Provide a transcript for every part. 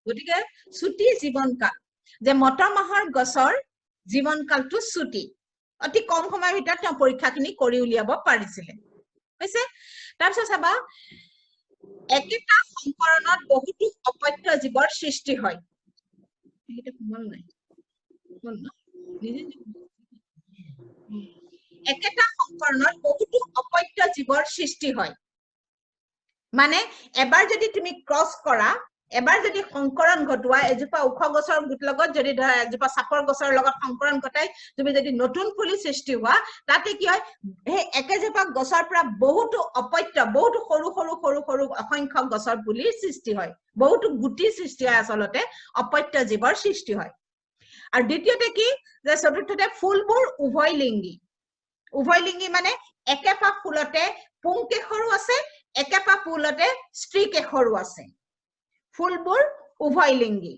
গতিকে ছুটি জীৱনকাল যে মটৰ মাহৰ গছৰ জীৱনকালটো ছুটি অতি কম সময়ৰ ভিতৰত তেওঁ পৰীক্ষাখিনি কৰি উলিয়াব পাৰিছিলে হৈছে তাৰপিছত চাবা একেটা সংকৰণত বহুতো অপত্য জীৱৰ সৃষ্টি হয় এটা কোমল নাই একেটা সংকৰণত বহুতো অপত্য জীৱৰ সৃষ্টি হয় মানে এবাৰ যদি তুমি ক্ৰস কৰা এবাৰ যদি সংকৰণ ঘটোৱা এজোপা উখ গছৰ লগত যদি ধৰা এজোপা চাপৰ গছৰ লগত সংকৰণ ঘটাই তুমি যদি নতুন পুলি সৃষ্টি হোৱা তাতে কি হয় এই একেজোপা গছৰ পৰা বহুতো অপত্য বহুতো সৰু সৰু সৰু সৰু অসংখ্য গছৰ পুলি সৃষ্টি হয় বহুতো গুটি সৃষ্টি হয় আসলতে অপত্য জীৱৰ সৃষ্টি হয় আৰু দ্বিতীয়তে কি যে চতুৰ্থতে ফুলবোৰ উভয়লিংগী মানে একেপা ফুলতে পুংকেশৰো আছে একেপা ফুলতে স্ত্ৰীকেশৰো আছে ফুলবোৰ উভয়লিংগী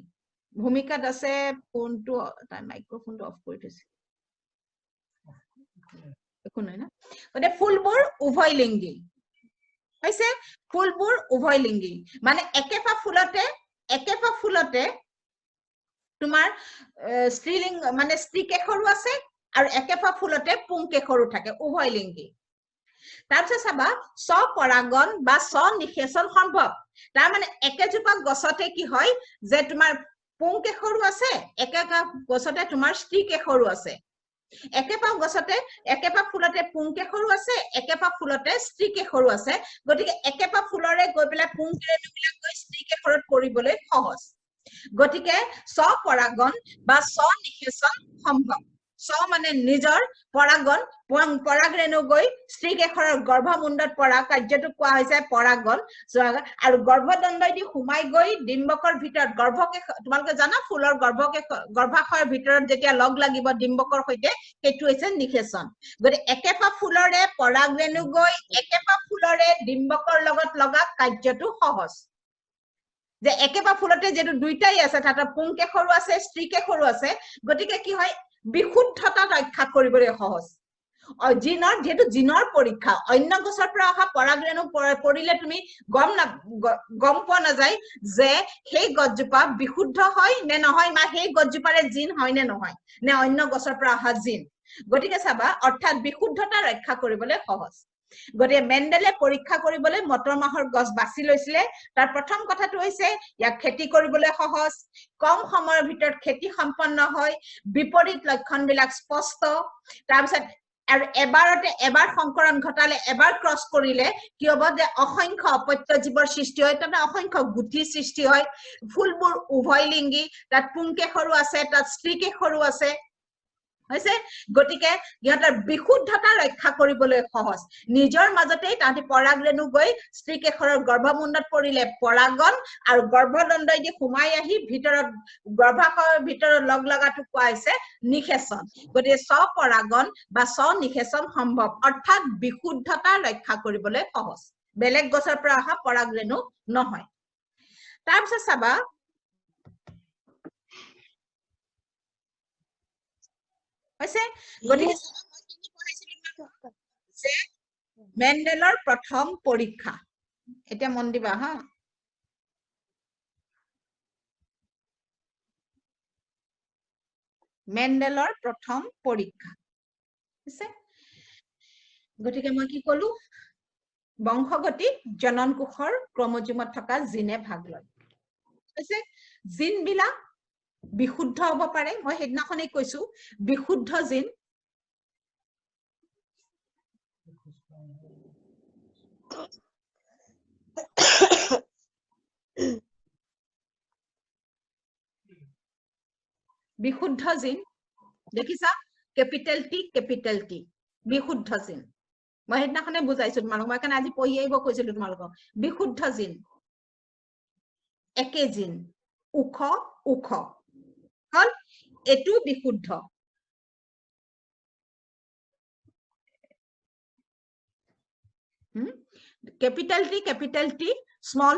ভূমিকাত আছে ফোনটো তাৰ মাইক্ৰোফোনটো অফ কৰি থৈছে একো নাই না মানে ফুলবোৰ উভয়লিংগী হৈছে ফুলবোৰ উভয়লিংগী মানে একেপা ফুলতে তোমাৰ স্ত্ৰীলিংগ মানে স্ত্ৰীকেশৰো আছে আৰু একেপা ফুলতে পুংকেশৰো থাকে উভয়লিংগী তাৰপিছত চাবা স্বপৰাগন বা স্বনিষেচন সম্ভৱ তাৰ মানে একেজোপা গছতে কি হয় যে তোমাৰ পুংকেশৰো আছে একেটা গছতে তোমাৰ স্ত্ৰীকেশৰো আছে একেপা গছতে একেপা ফুলতে পুংকেশৰো আছে একেপা ফুলতে স্ত্ৰীকেশৰো আছে গতিকে একেপা ফুলৰে গৈ পেলাই পুংকেশৰবিলাক গৈ স্ত্ৰীকেশৰত পৰিবলৈ সহজ গতিকে স্বপৰাগন বা স্বনিষেচন সম্ভৱ মানে নিজৰ পৰাগন পৰাগৰেণু গৈ স্ত্ৰীকেশৰৰ গৰ্ভমুণ্ডত পৰা কাৰ্যটো কোৱা হৈছে পৰাগন আৰু গৰ্ভদণ্ডই দি সোমাই গৈ ডিম্বকৰ ভিতৰত তোমালোকে জানা ফুলৰ গৰ্ভাশয়ৰ ভিতৰত যেতিয়া লগ লাগিব ডিম্বকৰ সৈতে সেইটো হৈছে নিষেচন গতিকে একেপা ফুলৰে পৰাগৰেণু গৈ একেপা ফুলৰে ডিম্বকৰ লগত লগা কাৰ্যটো সহজ যে একেপা ফুলতে যেটো দুইটাই আছে তাতে পুংকেশৰো আছে স্ত্ৰীকেশৰো আছে গতিকে কি হয় বিশুদ্ধতা ৰক্ষা কৰিবলৈ সহজ জিনৰ যেটো জিনৰ পৰীক্ষা অন্য গছৰ পৰা অহা পৰাগৰেণু পৰিলে তুমি গম পোৱা নাযায় যে সেই গছজোপা বিশুদ্ধ হয় নে নহয় বা সেই গছজোপাৰে জিন হয় নে নহয় নে অন্য গছৰ পৰা অহা জিন গতিকে চাবা অৰ্থাৎ বিশুদ্ধতা ৰক্ষা কৰিবলৈ সহজ গতিকে মেণ্ডেলে পৰীক্ষা কৰিবলৈ মটৰ মাহৰ গছ বাছি লৈছিলে তাৰ প্ৰথম কথাটো হৈছে ইয়াক খেতি কৰিবলৈ সহজ কম সময়ৰ ভিতৰত খেতি সম্পন্ন হয় বিপৰীত লক্ষণবিলাক স্পষ্ট তাৰপিছত আৰু এবাৰ সংকৰণ ঘটালে এবাৰ ক্ৰস কৰিলে কি হ'ব যে অসংখ্য অপত্য জীৱৰ সৃষ্টি হয় তাতে অসংখ্য গুটি সৃষ্টি হয় ফুলবোৰ উভয়লিংগী তাত পুংকেশৰো আছে তাত স্ত্ৰীকেশৰো আছে হৈছে গতিকে ইহঁতৰ বিশুদ্ধতা ৰক্ষা কৰিবলৈ সহজ নিজৰ মাজতেই তাহাঁতি পৰাগৰেণু গৈ স্ত্ৰীকেশৰৰ গৰ্ভমুণ্ডত পৰিলে পৰাগন আৰু গৰ্ভদণ্ডই দি সোমাই আহি ভিতৰত গৰ্ভাশয়ৰ ভিতৰত লগ লগাটো কোৱা হৈছে নিষেচন গতিকে স্বপৰাগন বা স্বনিষেচন সম্ভৱ অৰ্থাৎ বিশুদ্ধতা ৰক্ষা কৰিবলৈ সহজ বেলেগ গছৰ পৰা অহা পৰাগৰেণু নহয় তাৰপিছত চাবা হৈছে গতিকে যে মেণ্ডেলৰ প্ৰথম পৰীক্ষা এটা মন দিবা হা মেণ্ডেলৰ প্ৰথম পৰীক্ষা হৈছে গতিকে মই কি কলো বংশগতি জনন কোষৰ ক্ৰমোজোমত থকা জিনে ভাগ লয় হৈছে জিন বিলাক বিশুদ্ধ হ'ব পাৰে মই হেদিনাখনেই কৈছো বিশুদ্ধ জিন বিশুদ্ধ জিন দেখিছা কেপিটেল টি বিশুদ্ধ জিন মই হেদিনাখনে বুজাইছো তোমালোকক মই কাৰণে আজি পঢ়ি আহিব কৈছিলো তোমালোকক বিশুদ্ধ জিন একে জিন উখ হল এটো বিশুদ্ধ capital T small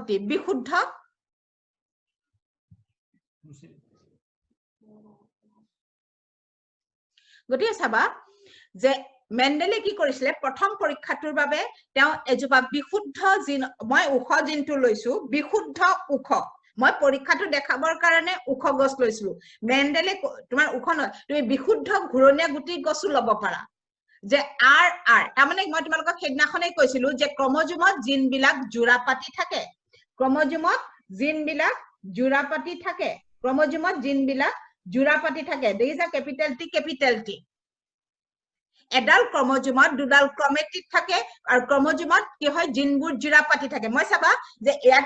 t বিশুদ্ধ গতিকে চাবা যে মেণ্ডেলে কি কৰিছিলে প্ৰথম পৰীক্ষাটোৰ বাবে তেওঁ এজোপা বিশুদ্ধ জিন মই উখ জিনটো লৈছো বিশুদ্ধ উখ মই পৰীক্ষাটো দেখাবৰ কাৰণে উখ গছ লৈছিলো মেন্ডেলে তোমাৰ উখ নহয় তুমি বিশুদ্ধ ঘূৰণীয়া গুটি গছও ল'ব পাৰা যে আৰ আৰ তাৰ মানে মই তোমালোকক সেইদিনাখনেই কৈছিলো যে ক্ৰমজোমত জিনবিলাক জোৰাপাতি থাকে ক্ৰমজোমত জিনবিলাক জোৰাপাতি থাকে ক্ৰমজোমত জিনবিলাক জোৰাপাতি থাকে there is a capital T এডাল ক্ৰমজোমত দুডাল ক্ৰমেটিড থাকে আৰু ক্ৰমজোমত কি হয় জিনবোৰ জোৰাপাতি থাকে মই চাবা যে ইয়াত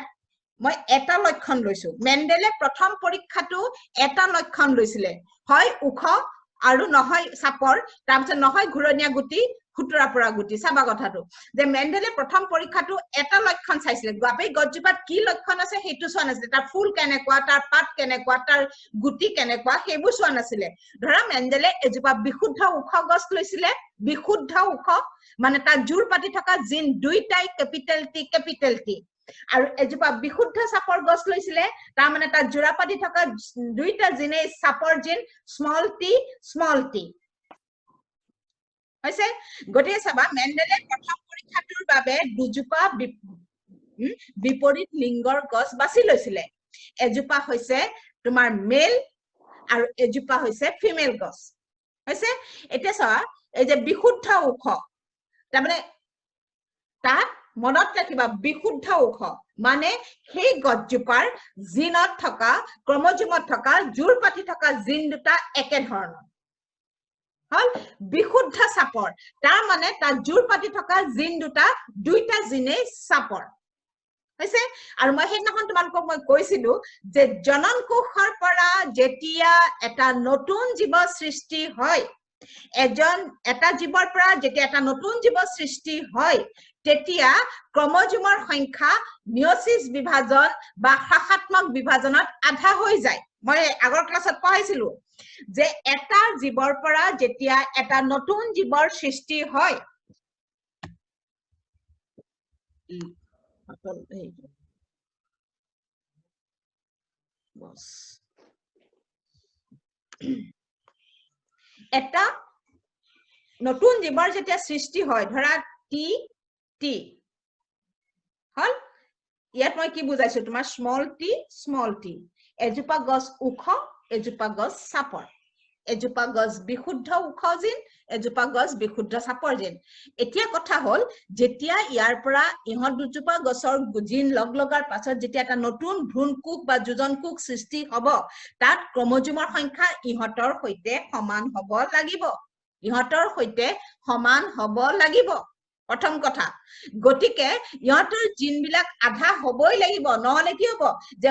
মই এটা লক্ষণ লৈছো মেন্ডেলে প্ৰথম পৰীক্ষাটো এটা লক্ষণ লৈছিলে হয় উখ আৰু নহয় সাপৰ তাৰপিছত নহয় ঘূৰণীয়া গুটি খুটৰা পৰা গুটি চাবা কথাটো যে মেন্ডেলে প্ৰথম পৰীক্ষাটো এটা লক্ষণ চাইছিলে গাবেই গছজোপাত কি লক্ষণ আছে সেইটো চোৱা নাছিলে তাৰ ফুল কেনেকুৱা তাৰ পাত কেনেকুৱা তাৰ গুটি কেনেকুৱা সেইবোৰ চোৱা নাছিলে ধৰা মেন্ডেলে এজোপা বিশুদ্ধ উখ গছ লৈছিলে বিশুদ্ধ উখ মানে তাৰ জোৰ পাতি থকা জিন দুইটাই কেপিটেল টি আৰু এজোপা বিশুদ্ধ সাপৰ গছ লৈছিলে তাৰ মানে তাৰ জোৰাপাতি থকা দুইটা জিনে সাপৰ জিন স্মল টি হৈছে গতিকে চাবা মেন্ডেলে প্ৰথম পৰীক্ষাটোৰ বাবে দুজোপা বিপৰীত লিংগৰ গছ বাছি লৈছিলে এজোপা হৈছে তোমাৰ মেল আৰু এজোপা হৈছে ফিমেল গছ হৈছে এতিয়া চাবা এই যে বিশুদ্ধ উখ তাৰমানে তাত মনত ৰাখিবা বিশুদ্ধ উখ মানে সেই গছজোপাৰ জিনত থকা ক্ৰমজোমত থকা জোৰ পাতি থকা জিন দুটা একে ধৰণৰ হল বিশুদ্ধ সাপৰ তাৰ মানে তাৰ জোৰ পাতি থকা জিন দুটা দুইটা জিনেই সাপৰ হৈছে আৰু মই সেইদিনাখন তোমালোকক মই কৈছিলো যে জনন কোষৰ পৰা যেতিয়া এটা নতুন জীৱ সৃষ্টি হয় এটা জীৱৰ পৰা যেতিয়া এটা নতুন জীৱ সৃষ্টি হয় তেতিয়া ক্ৰমজোমৰ সংখ্যা মিয়োসিস বিভাজন বা শাখাত্মক বিভাজনত আধা হৈ যায় মই আগৰ ক্লাছত পঢ়াইছিলো যে এটা জীৱৰ পৰা যেতিয়া এটা নতুন জীৱৰ সৃষ্টি হয় এটা নতুন জীৱৰ যেতিয়া সৃষ্টি হয় ধৰা টি হল ইয়াত মই কি বুজাইছো তোমাৰ স্মল টি এজোপা গছ উখ এজোপা গছ সাপৰ এজোপা গছ বিশুদ্ধ উখ জিন এজোপা গছ বিশুদ্ধ সাপৰ জিন এতিয়া কথা হল যেতিয়া ইয়াৰ পৰা ইহত দুজোপা গছৰ জিন লগাৰ পাছত যেতিয়া এটা নতুন ভ্ৰূণ কোষ বা যোজন কোষ সৃষ্টি হ'ব তাত ক্ৰমজোমৰ সংখ্যা ইহতৰ সৈতে সমান হ'ব লাগিব প্ৰথম কথা গতিকে ইহতৰ জিনবিলাক আধা হ'বই লাগিব নহলে কি হ'ব যে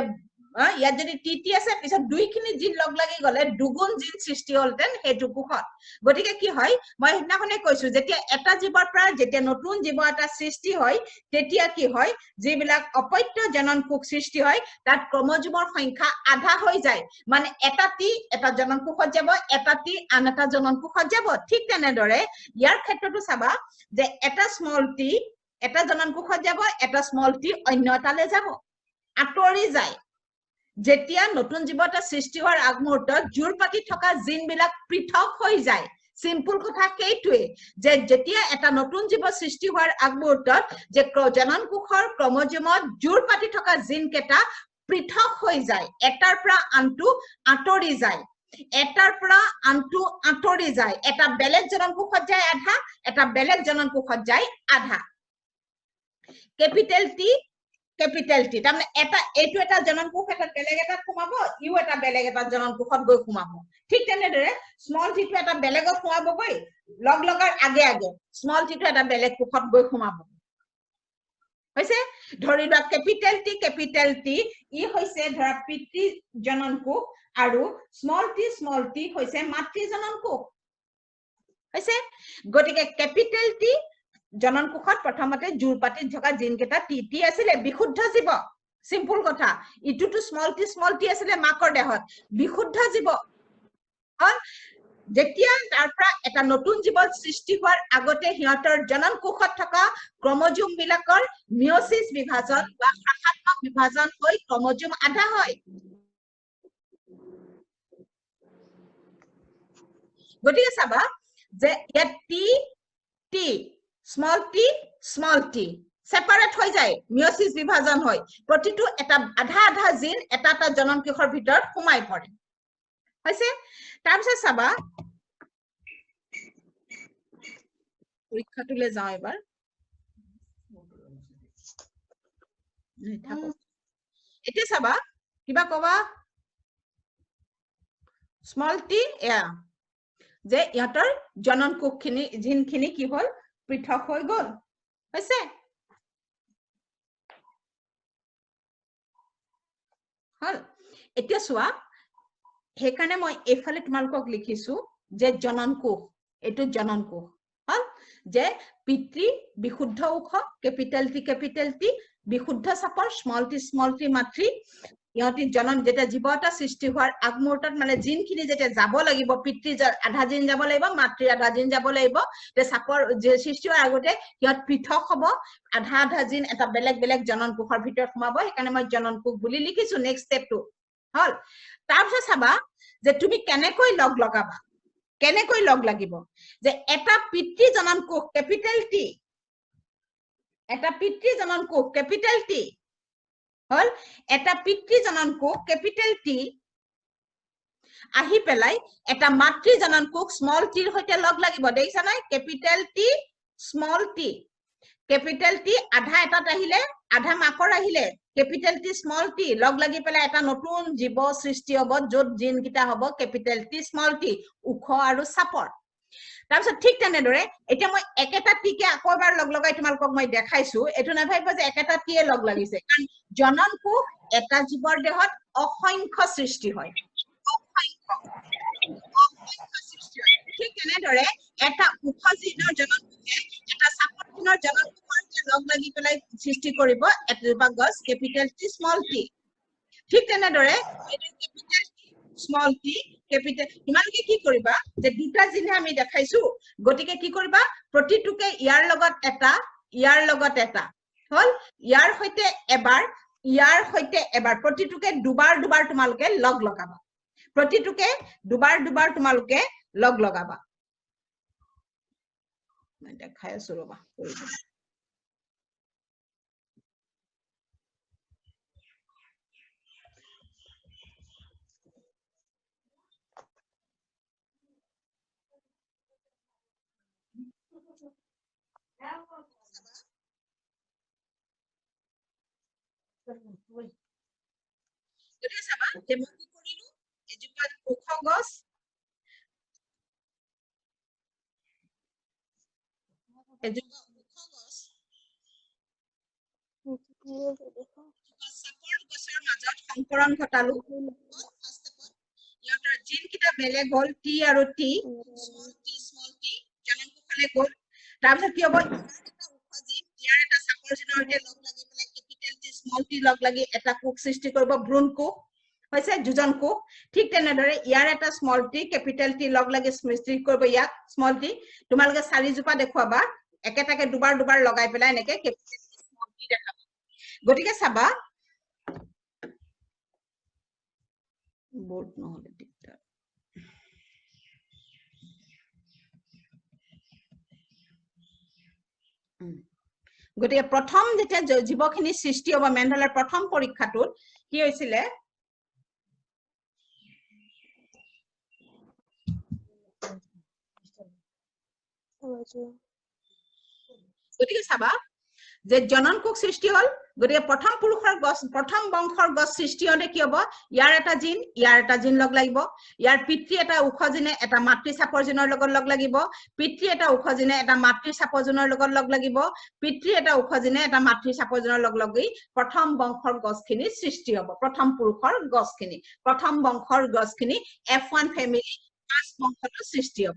ইয়াত যদি টি আছে পিছত দুইখিনি জিন লাগি গলে দুগুণ জিন সৃষ্টি হলতেন সেইটো কোষত গতিকে কি হয় মই সেইদিনাখনে কৈছো যেতিয়া এটা জীৱৰ পৰা যেতিয়া নতুন জীৱ এটা সৃষ্টি হয় তেতিয়া কি হয় যিবিলাক অপত্য জনন কোষ সৃষ্টি হয় তাত ক্ৰমজোমৰ সংখ্যা আধা হৈ যায় মানে এটা টি এটা জনন কোষত যাব এটা টি আন এটা জনন কোষত যাব ঠিক তেনেদৰে ইয়াৰ ক্ষেত্ৰতো চাবা যে এটা স্মল টি এটা জনন কোষত যাব এটা স্মল টি অন্য এটালে যাব আঁতৰি যায় যেতিয়া নতুন জীৱ এটা সৃষ্টি হোৱাৰ আগমুহূৰ্তত জোৰ পাতি থকা জিনবিলাক পৃথক হৈ যায় সিম্পল কথা সেইটোৱে যে যেতিয়া এটা নতুন জীৱ সৃষ্টি হোৱাৰ আগমুহূৰ্তত যে জনন কোষৰ ক্ৰমজোমত জোৰ পাতি থকা জিন কেইটা পৃথক হৈ যায় এটাৰ পৰা আনটো আঁতৰি যায় এটা বেলেগ জনন কোষত যায় আধা এটা বেলেগ জনন কোষত যায় আধা কেপিটেল টি তাৰমানে এইটো এটা জনন কোষ এটা বেলেগ এটাত সোমাব ইও এটা বেলেগ এটা জনন কোষত গৈ সোমাব ঠিক তেনেদৰে স্মল টিটো এটা বেলেগত সোমাবগৈ লগাৰ আগে স্মল টিটো এটা বেলেগ কোষত গৈ সোমাব হৈছে ধৰি লোৱা কেপিটেল টি ই হৈছে ধৰা পিতৃ জনন কোষ আৰু স্মল টি হৈছে মাতৃ জনন কোষ হৈছে গতিকে কেপিটেল টি জনন কোষত প্ৰথমতে জোৰ পাতি থকা জিন কেইটা টি আছিলে বিশুদ্ধ জীৱ সিম্পল কথা ইটোটো স্মল টি আছিলে মাকৰ দেহত বিশুদ্ধ জীৱ যেতিয়া তাৰ পৰা এটা নতুন জীৱ সৃষ্টি হোৱাৰ আগতে সিহঁতৰ জনন কোষত থকা ক্ৰমজোম বিলাকৰ মিয়োসিস বিভাজন বা শাখাত্মক বিভাজন হৈ ক্ৰমজোম আধা হয় গতিকে চাবা যে ইয়াত টি স্মল টি সেপাৰেট হৈ যায় মিয়োসিস বিভাজন হয় প্ৰতিটো এটা আধা আধা জিন এটা এটা জনন কোষৰ ভিতৰত সোমাই পৰে হৈছে তাৰ পিছত চাবা পৰীক্ষাটোলৈ যাওঁ এবাৰ এতিয়া চাবা কিবা কবা স্মল টি এয়া যে ইহঁতৰ জনন কোষখিনি জিনখিনি কি হল পৃথক হৈ গল হৈছে হল এতিয়া চোৱা সেইকাৰণে মই এইফালে তোমালোকক লিখিছো যে জনন কোষ এটো জনন কোষ হল যে পিতৃ বিশুদ্ধ উখ ক্যাপিটাল টি বিশুদ্ধ চাপৰ স্মল টি মাতৃ ইহঁতি জনন যেটা জীৱ এটা সৃষ্টি হোৱাৰ আগমুহূৰ্তত মানে জিনখিনি যেটা যাব লাগিব পিতৃ আধা জিন যাব লাগিব মাতৃ আধা জিন যাব লাগিব তে চাপৰ যে সৃষ্টি হোৱাৰ আগতে ইহঁত পৃথক হ'ব আধা আধা জিন এটা বেলেগ বেলেগ জনন কোষৰ ভিতৰত সোমাব সেইকাৰণে মই জনন কোষ বুলি লিখিছো নেক্সট স্টেপটো হল তাৰপিছত চাবা যে তুমি কেনেকৈ লগ লগাবা কেনেকৈ লগ লাগিব যে এটা পিতৃ জনন কোষ ক্যাপিটাল টি এটা পিতৃ জনন কোষ ক্যাপিটাল টি হল এটা পিতৃ জনন কোষ ক্যাপিটাল টি আহি পেলাই এটা মাতৃ জনন কোষ স্মল টিৰ সৈতে লগ লাগিব দেখিছা নাই capital T small T capital T আধা এটাত আহিলে আধা মাকৰ আহিলে ক্যাপিটাল টি স্মল টি লগ লাগি পেলাই এটা নতুন জীৱ সৃষ্টি হ'ব যত জিন কিটা হ'ব ক্যাপিটাল টি স্মল টি উখ আৰু চাপৰ তাৰপিছত ঠিক তেনেদৰে এতিয়া মই একেটা টিকে আকৌ এবাৰ লগ লগাই তোমালোকক মই দেখাইছো এটো নাভাবিব যে একেটা টিয়ে লগ লাগিছে কাৰণ জনন কোষ এটা জীৱৰ দেহত অসংখ্য সৃষ্টি হয় অসংখ্য সৃষ্টি হয় ঠিক তেনেদৰে এটা উখ জিনৰ জনন কোষে এটা চাপৰ জিনৰ জনন কোষৰ লগ লাগি পেলাই সৃষ্টি কৰিব এটা গছ ক্যাপিটাল টি স্মল টি ঠিক তেনেদৰে এটা capital T small T capital তোমালোকে কি কৰিবা যে দুটা জিনে আমি দেখাইছো গতিকে কি কৰিবা প্ৰতিটোকে ইয়াৰ লগত এটা হল ইয়াৰ সৈতে এবাৰ প্ৰতিটোকে দুবাৰ তোমালোকে লগ লগাবা প্ৰতিটোকে দুবাৰ তোমালোকে লগ লগাবা মই দেখাই আছো ৰবা Jadi sahabat, demo kurilu, juga ukogos. Juga ukogos. Support gosar majat সংকৰণ ঘটালো। ইয়াৰ জিন কিটা বেলেগ হল টি আৰু টি, স্মল টি জনন কোষলে গল। তাৰপিছত কি হ'ব ইয়াৰ এটা চাপৰ জিনৰ সৈতে লগ লাগি পেলাই ক্যাপিটাল টি স্মল টি লগ লাগি এটা কোষ সৃষ্টি কৰিব ভ্ৰূণ কোষ হৈছে যোজন কোষ ঠিক তেনেদৰে ইয়াৰ এটা স্মল টি ক্যাপিটাল টি লগ লাগি সৃষ্টি কৰিব ইয়াক স্মল টি তোমালোকে চাৰি জোপা দেখুৱাবা একেটাকে দুবাৰ লগাই পেলাই এনেকে ক্যাপিটাল টি স্মল টি দেখাবা গতিকে চাবা বোর্ড নহলে দিগদাৰ গতিকে প্ৰথম যেতিয়া জীৱখিনি সৃষ্টি হ'ব মেণ্ডেলৰ প্ৰথম পৰীক্ষাটোত কি হৈছিলে গতিকে চাবা যে জনন কোষ সৃষ্টি হল গতিকে প্ৰথম পুৰুষৰ গছ প্ৰথম বংশৰ গছ সৃষ্টি হলে কি হ'ব ইয়াৰ এটা জিন লগ লাগিব ইয়াৰ পিতৃ এটা উখ জিনে এটা মাতৃ চাপৰ জিনৰ লগত লগ লাগিব পিতৃ এটা উখ জিনে এটা মাতৃ চাপৰ জিনৰ লগত লগ লাগিব পিতৃ এটা উখ জিনে এটা মাতৃ চাপৰ জিনৰ লগ লাগি প্ৰথম বংশৰ গছখিনি সৃষ্টি হ'ব প্ৰথম পুৰুষৰ গছখিনি প্ৰথম বংশৰ গছখিনি F1 ফ্যামিলি পাঁচ বংশটো সৃষ্টি হ'ব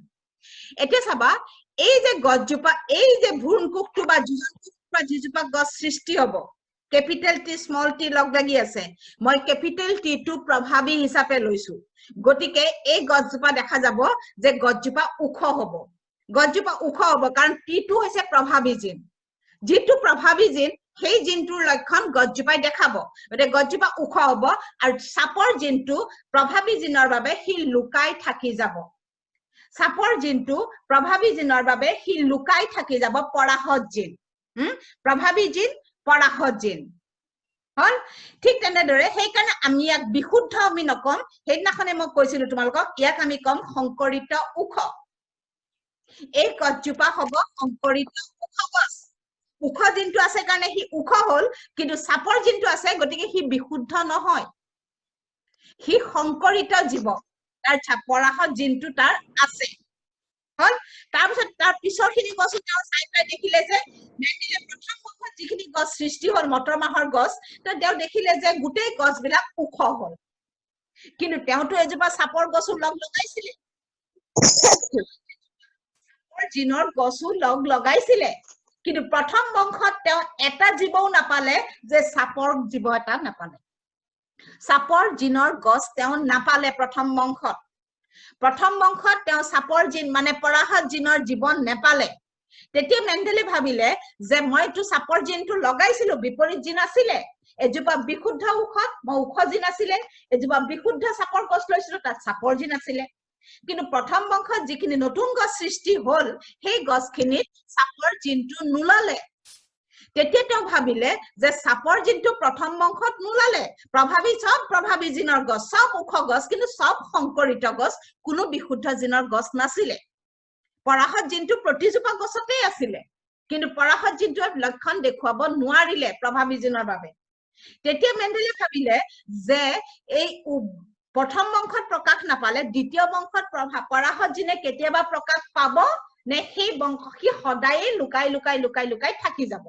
এতিয়া চাবা এই যে গছজোপা এই যে ভ্রূণ কোষটো বা যোজন কোষ বা যিজোপা গছ সৃষ্টি হ'ব ক্যাপিটাল টি স্মল টি লগ লাগি আছে মই ক্যাপিটাল টি টু প্ৰভাৱী হিচাপে লৈছো গতিকে এই গছজোপা দেখা যাব যে গছজোপা উখ হ'ব কাৰণ টি টু হৈছে প্ৰভাৱী জিন যেটো প্ৰভাৱী জিন সেই জিনটোৰ লক্ষণ গছজোপাই দেখাব গতে গছজোপা উখ হ'ব আৰু চাপৰ জিনটো প্ৰভাৱী জিনৰ বাবে হি লুকাই থাকি যাব চাপৰ জিনটো প্ৰভাৱী জিনৰ বাবে হি লুকাই থাকি যাব পৰাহত জিন প্ৰভাৱী জিন পৰাশত জিন হল ঠিক তেনেদৰে সেইকাৰণে আমি ইয়াক বিশুদ্ধ আমি নকম সেইদিনাখনে মই কৈছিলো তোমালোকক ইয়াক আমি কম সংকৰিত উখ এই গছজোপা হব সংকৰিত উখ গছ উখ জিনটো আছে কাৰণে সি উখ হল কিন্তু সাপৰ জিনটো আছে গতিকে সি বিশুদ্ধ নহয় সি সংকৰিত জীৱ তাৰ পৰাশত জিনটো তাৰ আছে হল তাৰপিছত তাৰ পিছৰখিনি গছ তেওঁ চাই পাই দেখিলে যে মেন্ডেলে প্ৰথম বংশত যিখিনি গছ সৃষ্টি হল মটৰ মাহৰ গছ তেওঁ দেখিলে যে গোটেই গছবিলাক ওখ হল কিন্তু তেওঁতো এজোপা সাপৰ গছো লগ লগাইছিলে জিনৰ গছো লগ লগাইছিলে কিন্তু প্ৰথম বংশত তেওঁ এটা জীৱও নাপালে যে সাপৰ জীৱ এটা নাপালে সাপৰ জিনৰ গছ তেওঁ নাপালে প্ৰথম বংশত তেওঁ সাপৰ জিন মানে পৰাশত জিনৰ জীৱন নেপালে তেতিয়া মেন্ডেলে ভাবিলে যে মইতো সাপৰ জিনটো লগাইছিলো বিপৰীত জিন আছিলে এজোপা বিশুদ্ধ উখত মই উখ জিন আছিলে এজোপা বিশুদ্ধ সাপৰ গছ লৈছিলো তাত সাপৰ জিন আছিলে কিন্তু প্ৰথম বংশত যিখিনি নতুন গছ সৃষ্টি হল সেই গছখিনিত সাপৰ জিনটো নুলালে তেতিয়া তেওঁ ভাবিলে যে সাপৰ জিনটো প্ৰথম বংশত নুলালে প্ৰভাৱী জিনৰ গছ সব উখ গছ কিন্তু সব সংকৰিত গছ কোনো বিশুদ্ধ জিনৰ গছ নাছিলে পৰাশত জিনটো প্ৰতিজোপা গছতে আছিলে কিন্তু পৰাশত জিনটোৰ লক্ষণ দেখুৱাব নোৱাৰিলে প্ৰভাৱী জিনৰ বাবে তেতিয়া মেন্ডেলে ভাবিলে যে এই প্ৰথম বংশত প্ৰকাশ নাপালে দ্বিতীয় বংশত পৰাশত জিনে কেতিয়াবা প্ৰকাশ পাব নে সেই বংশ সি সদায়ে লুকাই থাকি যাব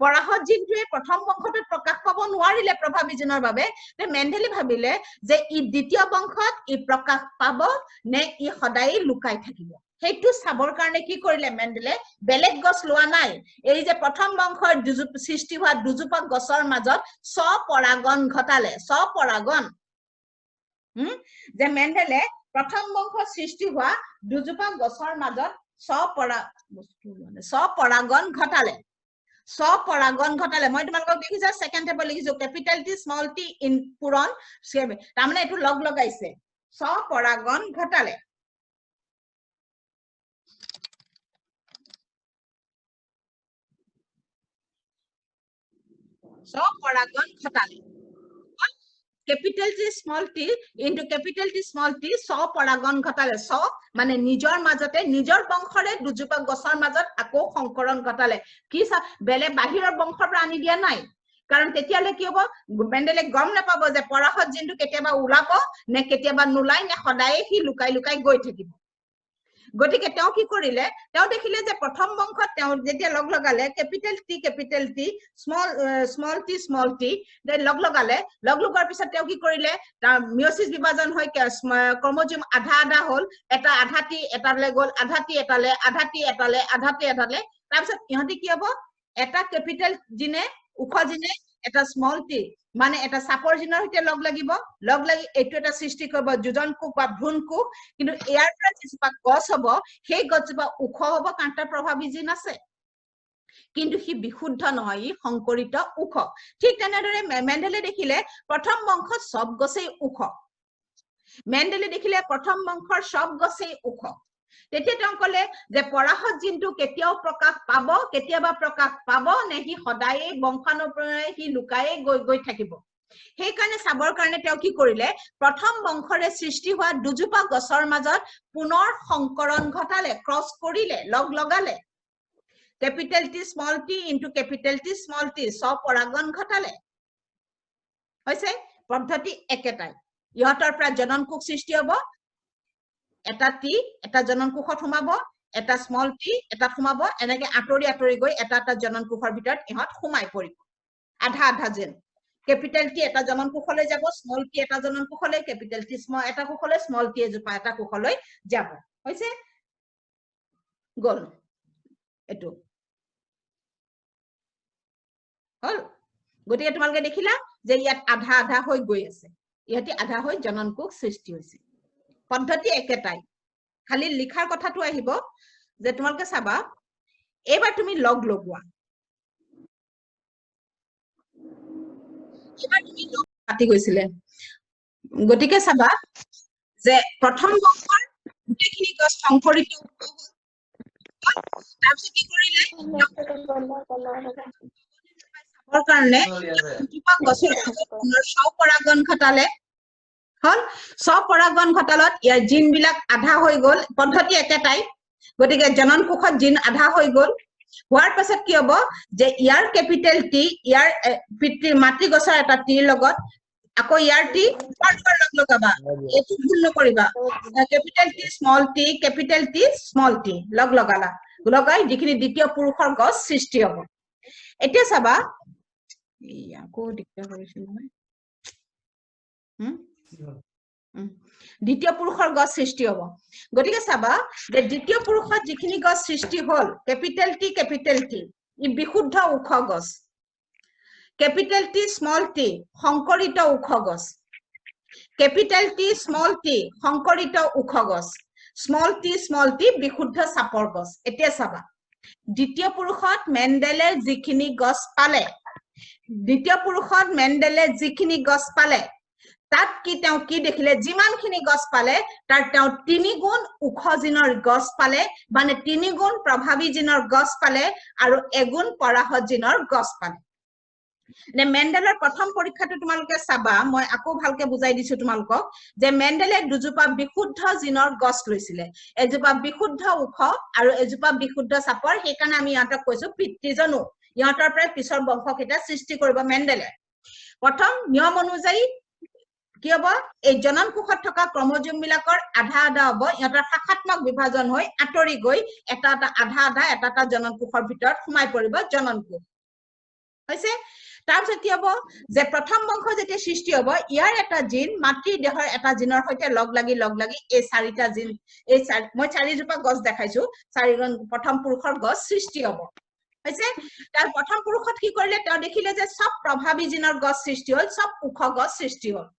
পৰাশত জিনটোৱে প্ৰথম বংশত প্ৰকাশ পাব নোৱাৰিলে প্ৰভাৱী জিনৰ বাবে তে মেন্ডেলে ভাবিলে যে ই দ্বিতীয় বংশত ই প্ৰকাশ পাব নে ই সদায়ে লুকাই থাকিব সেইটো চাবৰ কাৰণে কি কৰিলে মেন্ডেলে বেলেগ গছ লোৱা নাই এই যে প্ৰথম বংশৰ সৃষ্টি হোৱা দুজোপা গছৰ মাজত স্বপৰাগন ঘটালে স্বপৰাগন যে মেন্ডেলে প্ৰথম বংশৰ সৃষ্টি হোৱা দুজোপা গছৰ মাজত স্বপৰাগন ঘটালে মই তোমালোকক দেখিছা সেকেন্ড টেবল লিখিছো capital T small T in পুৰণ তাৰমানে এইটো লগ লগাইছে স্বপৰাগন ঘটালে স্বপৰাগন ঘটালে capital T small t into capital T small t স্বপৰাগন ঘটালে মানে নিজৰ মাজতে নিজৰ বংশৰে দুজোপা গছৰ মাজত আকৌ সংকৰণ ঘটালে কি বেলে বাহিৰৰ বংশৰ পৰা আনি দিয়া নাই কাৰণ তেতিয়ালে কি হ'ব মেন্ডেলে গম নাপাব যে পৰাশত জিনটো কেতিয়াবা ওলাব নে কেতিয়াবা নুলাই নে সদায়ে সি লুকাই গৈ থাকিব গতিকে তেওঁ কি কৰিলে তেওঁ দেখিলে যে প্ৰথম বংশত তেওঁ যেতিয়া লগ লগালে ক্যাপিটাল টি স্মল টি লগ লগাৰ পিছত তেওঁ কি কৰিলে তাৰ মিয়োসিস বিভাজন হৈ ক্ৰোমোজোম আধা হল এটা আধা টি এটালে গল আধা টি এটালে তাৰ পিছত ইহঁতি কি হ'ব এটা ক্যাপিটাল জিনে উখ জিনে এটা স্মল টি মানে এটা সাপৰ জিনৰ সৈতে লগ লাগি এইটো এটা সৃষ্টি কৰিব যোজন কোষ বা ভ্ৰূণ কোষ কিন্তু ইয়াৰ পৰা যিজোপা গছ হ'ব সেই গছজোপা ওখ হ'ব কাৰণ তাৰ প্ৰভাৱী জিন আছে কিন্তু সি বিশুদ্ধ নহয় ই সংকৰিত উখ ঠিক তেনেদৰে মেন্ডেলে দেখিলে প্ৰথম বংশত সব গছেই উখ মেন্ডেলে দেখিলে প্ৰথম বংশৰ সব গছেই উখ তেতিয়া তেওঁ কলে যে পৰাশত জিনটো কেতিয়াও প্ৰকাশ পাব কেতিয়াবা প্ৰকাশ পাব নে সি সদায়ে বংশানুক্ৰমে সি লুকায়ে গৈ থাকিব সেই কাৰণে চাবৰ কাৰণে তেওঁ কি কৰিলে প্ৰথম বংশৰে সৃষ্টি হোৱা দুজোপা গছৰ মাজত পুনৰ সংকৰণ ঘটালে ক্ৰস কৰিলে লগ লগালে capital T small t into capital T small t স্বপৰাগন ঘটালে হৈছে পদ্ধতি একেটাই ইহতৰ পৰা জনন কোষ সৃষ্টি হ'ব এটা টি এটা জনন কোষত সোমাব এটা স্মল টি এটা সোমাব এনেকে আতৰি গৈ এটা জনন কোষৰ ভিতৰত ইহত সোমাই পৰিব আধা যেন capital T এটা জনন কোষলৈ যাব স্মল টি এটা জনন কোষলৈ capital T স্মল এটা কোষলৈ স্মল টি এজোপা এটা কোষলৈ যাব হৈছে গল এটো হল গতিকে তোমালোকে দেখিলা যে ইয়াত আধা হৈ গৈ আছে ইহতি আধা হৈ জনন কোষ সৃষ্টি হৈছে পদ্ধতি একেটাই খালি লিখাৰ কথাটো আহিব যে তোমালোকে চাবা এবাৰ তুমি লগ লগোৱা এবাৰ তুমি লগ পাতি গৈছিলে গতিকে চাবা যে প্ৰথম বংশৰ গোটেইখিনি গছ সংকৰিত তাৰপিছত কি কৰিলে চাবৰ কাৰণে গছৰ স্বপৰাগন ঘটালে হল স্বপৰাগন ঘটালত ইয়াৰ জিন বিলাক আধা হৈ গল পদ্ধতি একেটাই গতিকে জনন কোষত জিন আধা হৈ গল হোৱাৰ পাছত কি হ'ব যে ইয়াৰ ক্যাপিটেল টি ইয়াৰ পিতৃ মাতৃ গছৰ এটা টিৰ লগত আকৌ ইয়াৰ টি পাৰ্টৰ লগ লগাবা এটো ভুল নকৰিবা ক্যাপিটেল টি স্মল টি লগ লগালা লগাই যিখিনি দ্বিতীয় পুৰুষৰ গছ সৃষ্টি হ'ব এতিয়া চাবা ইয়াকো দিগদাৰ কৰিছিল নহয় দ্বিতীয় পুৰুষৰ গছ সৃষ্টি হ'ব গতিকে চাবা যে দ্বিতীয় পুৰুষত যিখিনি গছ সৃষ্টি হ'ল ক্যাপিটেল টি ই বিশুদ্ধ উখ গছ ক্যাপিটেল টি স্মল টি সংকৰিত উখ গছ ক্যাপিটেল টি স্মল টি সংকৰিত উখ গছ স্মল টি বিশুদ্ধ চাপৰ গছ এতিয়া চাবা দ্বিতীয় পুৰুষত মেণ্ডেলে যিখিনি গছ পালে দ্বিতীয় পুৰুষত মেণ্ডেলে যিখিনি গছ পালে তাত কি তেওঁ কি দেখিলে যিমানখিনি গছ পালে তাৰ তেওঁ 3 গুণ উখ জিনৰ গছ পালে মানে 3 গুণ প্ৰভাৱী জিনৰ গছ পালে আৰু 1 গুণ পৰাহত জিনৰ গছ পালে নে মেণ্ডেলৰ প্ৰথম পৰীক্ষাটো তোমালোকে চাবা মই আকৌ ভালকে বুজাই দিছো তোমালোকক যে মেণ্ডেলে দুজোপা বিশুদ্ধ জিনৰ গছ লৈছিলে এজোপা বিশুদ্ধ উখ আৰু এজোপা বিশুদ্ধ চাপৰ হেকাৰণে আমি ইয়াত কৈছো পিতৃজনু ইয়াতৰ পৰা পিছৰ বংশকেইটা সৃষ্টি কৰিব মেণ্ডেলে প্ৰথম নিয়ম অনুযায়ী কি হ'ব এই জনন কোষত থকা ক্ৰমোজোম বিলাকৰ আধা আধা হ'ব ইয়াতৰ শাখাত্মক বিভাজন হৈ আতৰি গৈ এটা এটা আধা আধা এটা জনন কোষৰ ভিতৰত সোমাই পৰিব জনন কোষ হৈছে তাৰপিছত কি হ'ব যে প্ৰথম বংশ যেতিয়া সৃষ্টি হ'ব ইয়াৰ এটা জিন মাতৃ দেহৰ এটা জিনৰ সৈতে লগ লাগি এই চাৰিটা জিন এই মই চাৰিজোপা গছ দেখাইছো চাৰিজন প্ৰথম পুৰুষৰ গছ সৃষ্টি হ'ব হৈছে তাৰ প্ৰথম পুৰুষত কি কৰিলে তেওঁ দেখিলে যে সব প্ৰভাৱী জিনৰ গছ সৃষ্টি হ'ল সব উখ গছ সৃষ্টি হ'ল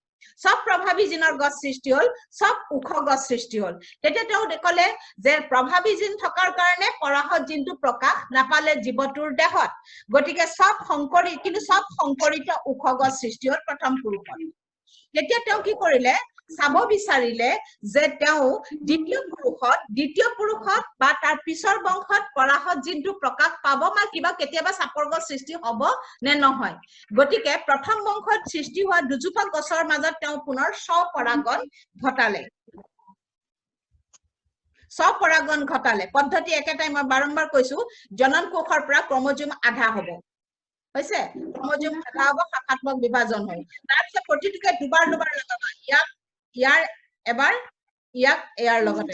সব প্ৰভাৱী জিনৰ গছ সৃষ্টি হ'ল সব উখ গছ সৃষ্টি হ'ল তেতিয়া তেওঁ দেখলে যে প্ৰভাৱী জিন থকাৰ কাৰণে পৰাহত জিনটো প্ৰকাশ নাপালে জীৱটোৰ দেহত গতিকে সব সংকৰিত উখ গছ সৃষ্টি হ'ল প্ৰথম পুৰুষত তেতিয়া তেওঁ কি কৰিলে চাব বিচাৰিলে যে তেওঁ দ্বিতীয় পুৰুষত বা তাৰ পিছৰ বংশত পৰাহত জিনটো প্ৰকাশ পাব মা কিবা কেতিয়াবা চাপৰ গছ সৃষ্টি হ'ব নে নহয় গতিকে প্ৰথম বংশত সৃষ্টি হোৱা দুজোপা গছৰ মাজত তেওঁ পুনৰ স্বপৰাগন ঘটালে পদ্ধতি একেটাই মই বাৰম্বাৰ কৈছো জনন কোষৰ পৰা ক্ৰমোজোম আধা হ'ব হৈছে ক্ৰমোজোম আধা হ'ব শাখাত্মক বিভাজন হয় তাৰপিছত প্ৰতিটোকে দুবাৰ লগাবা ইয়াৰ এবাৰ ইয়াৰ লগতে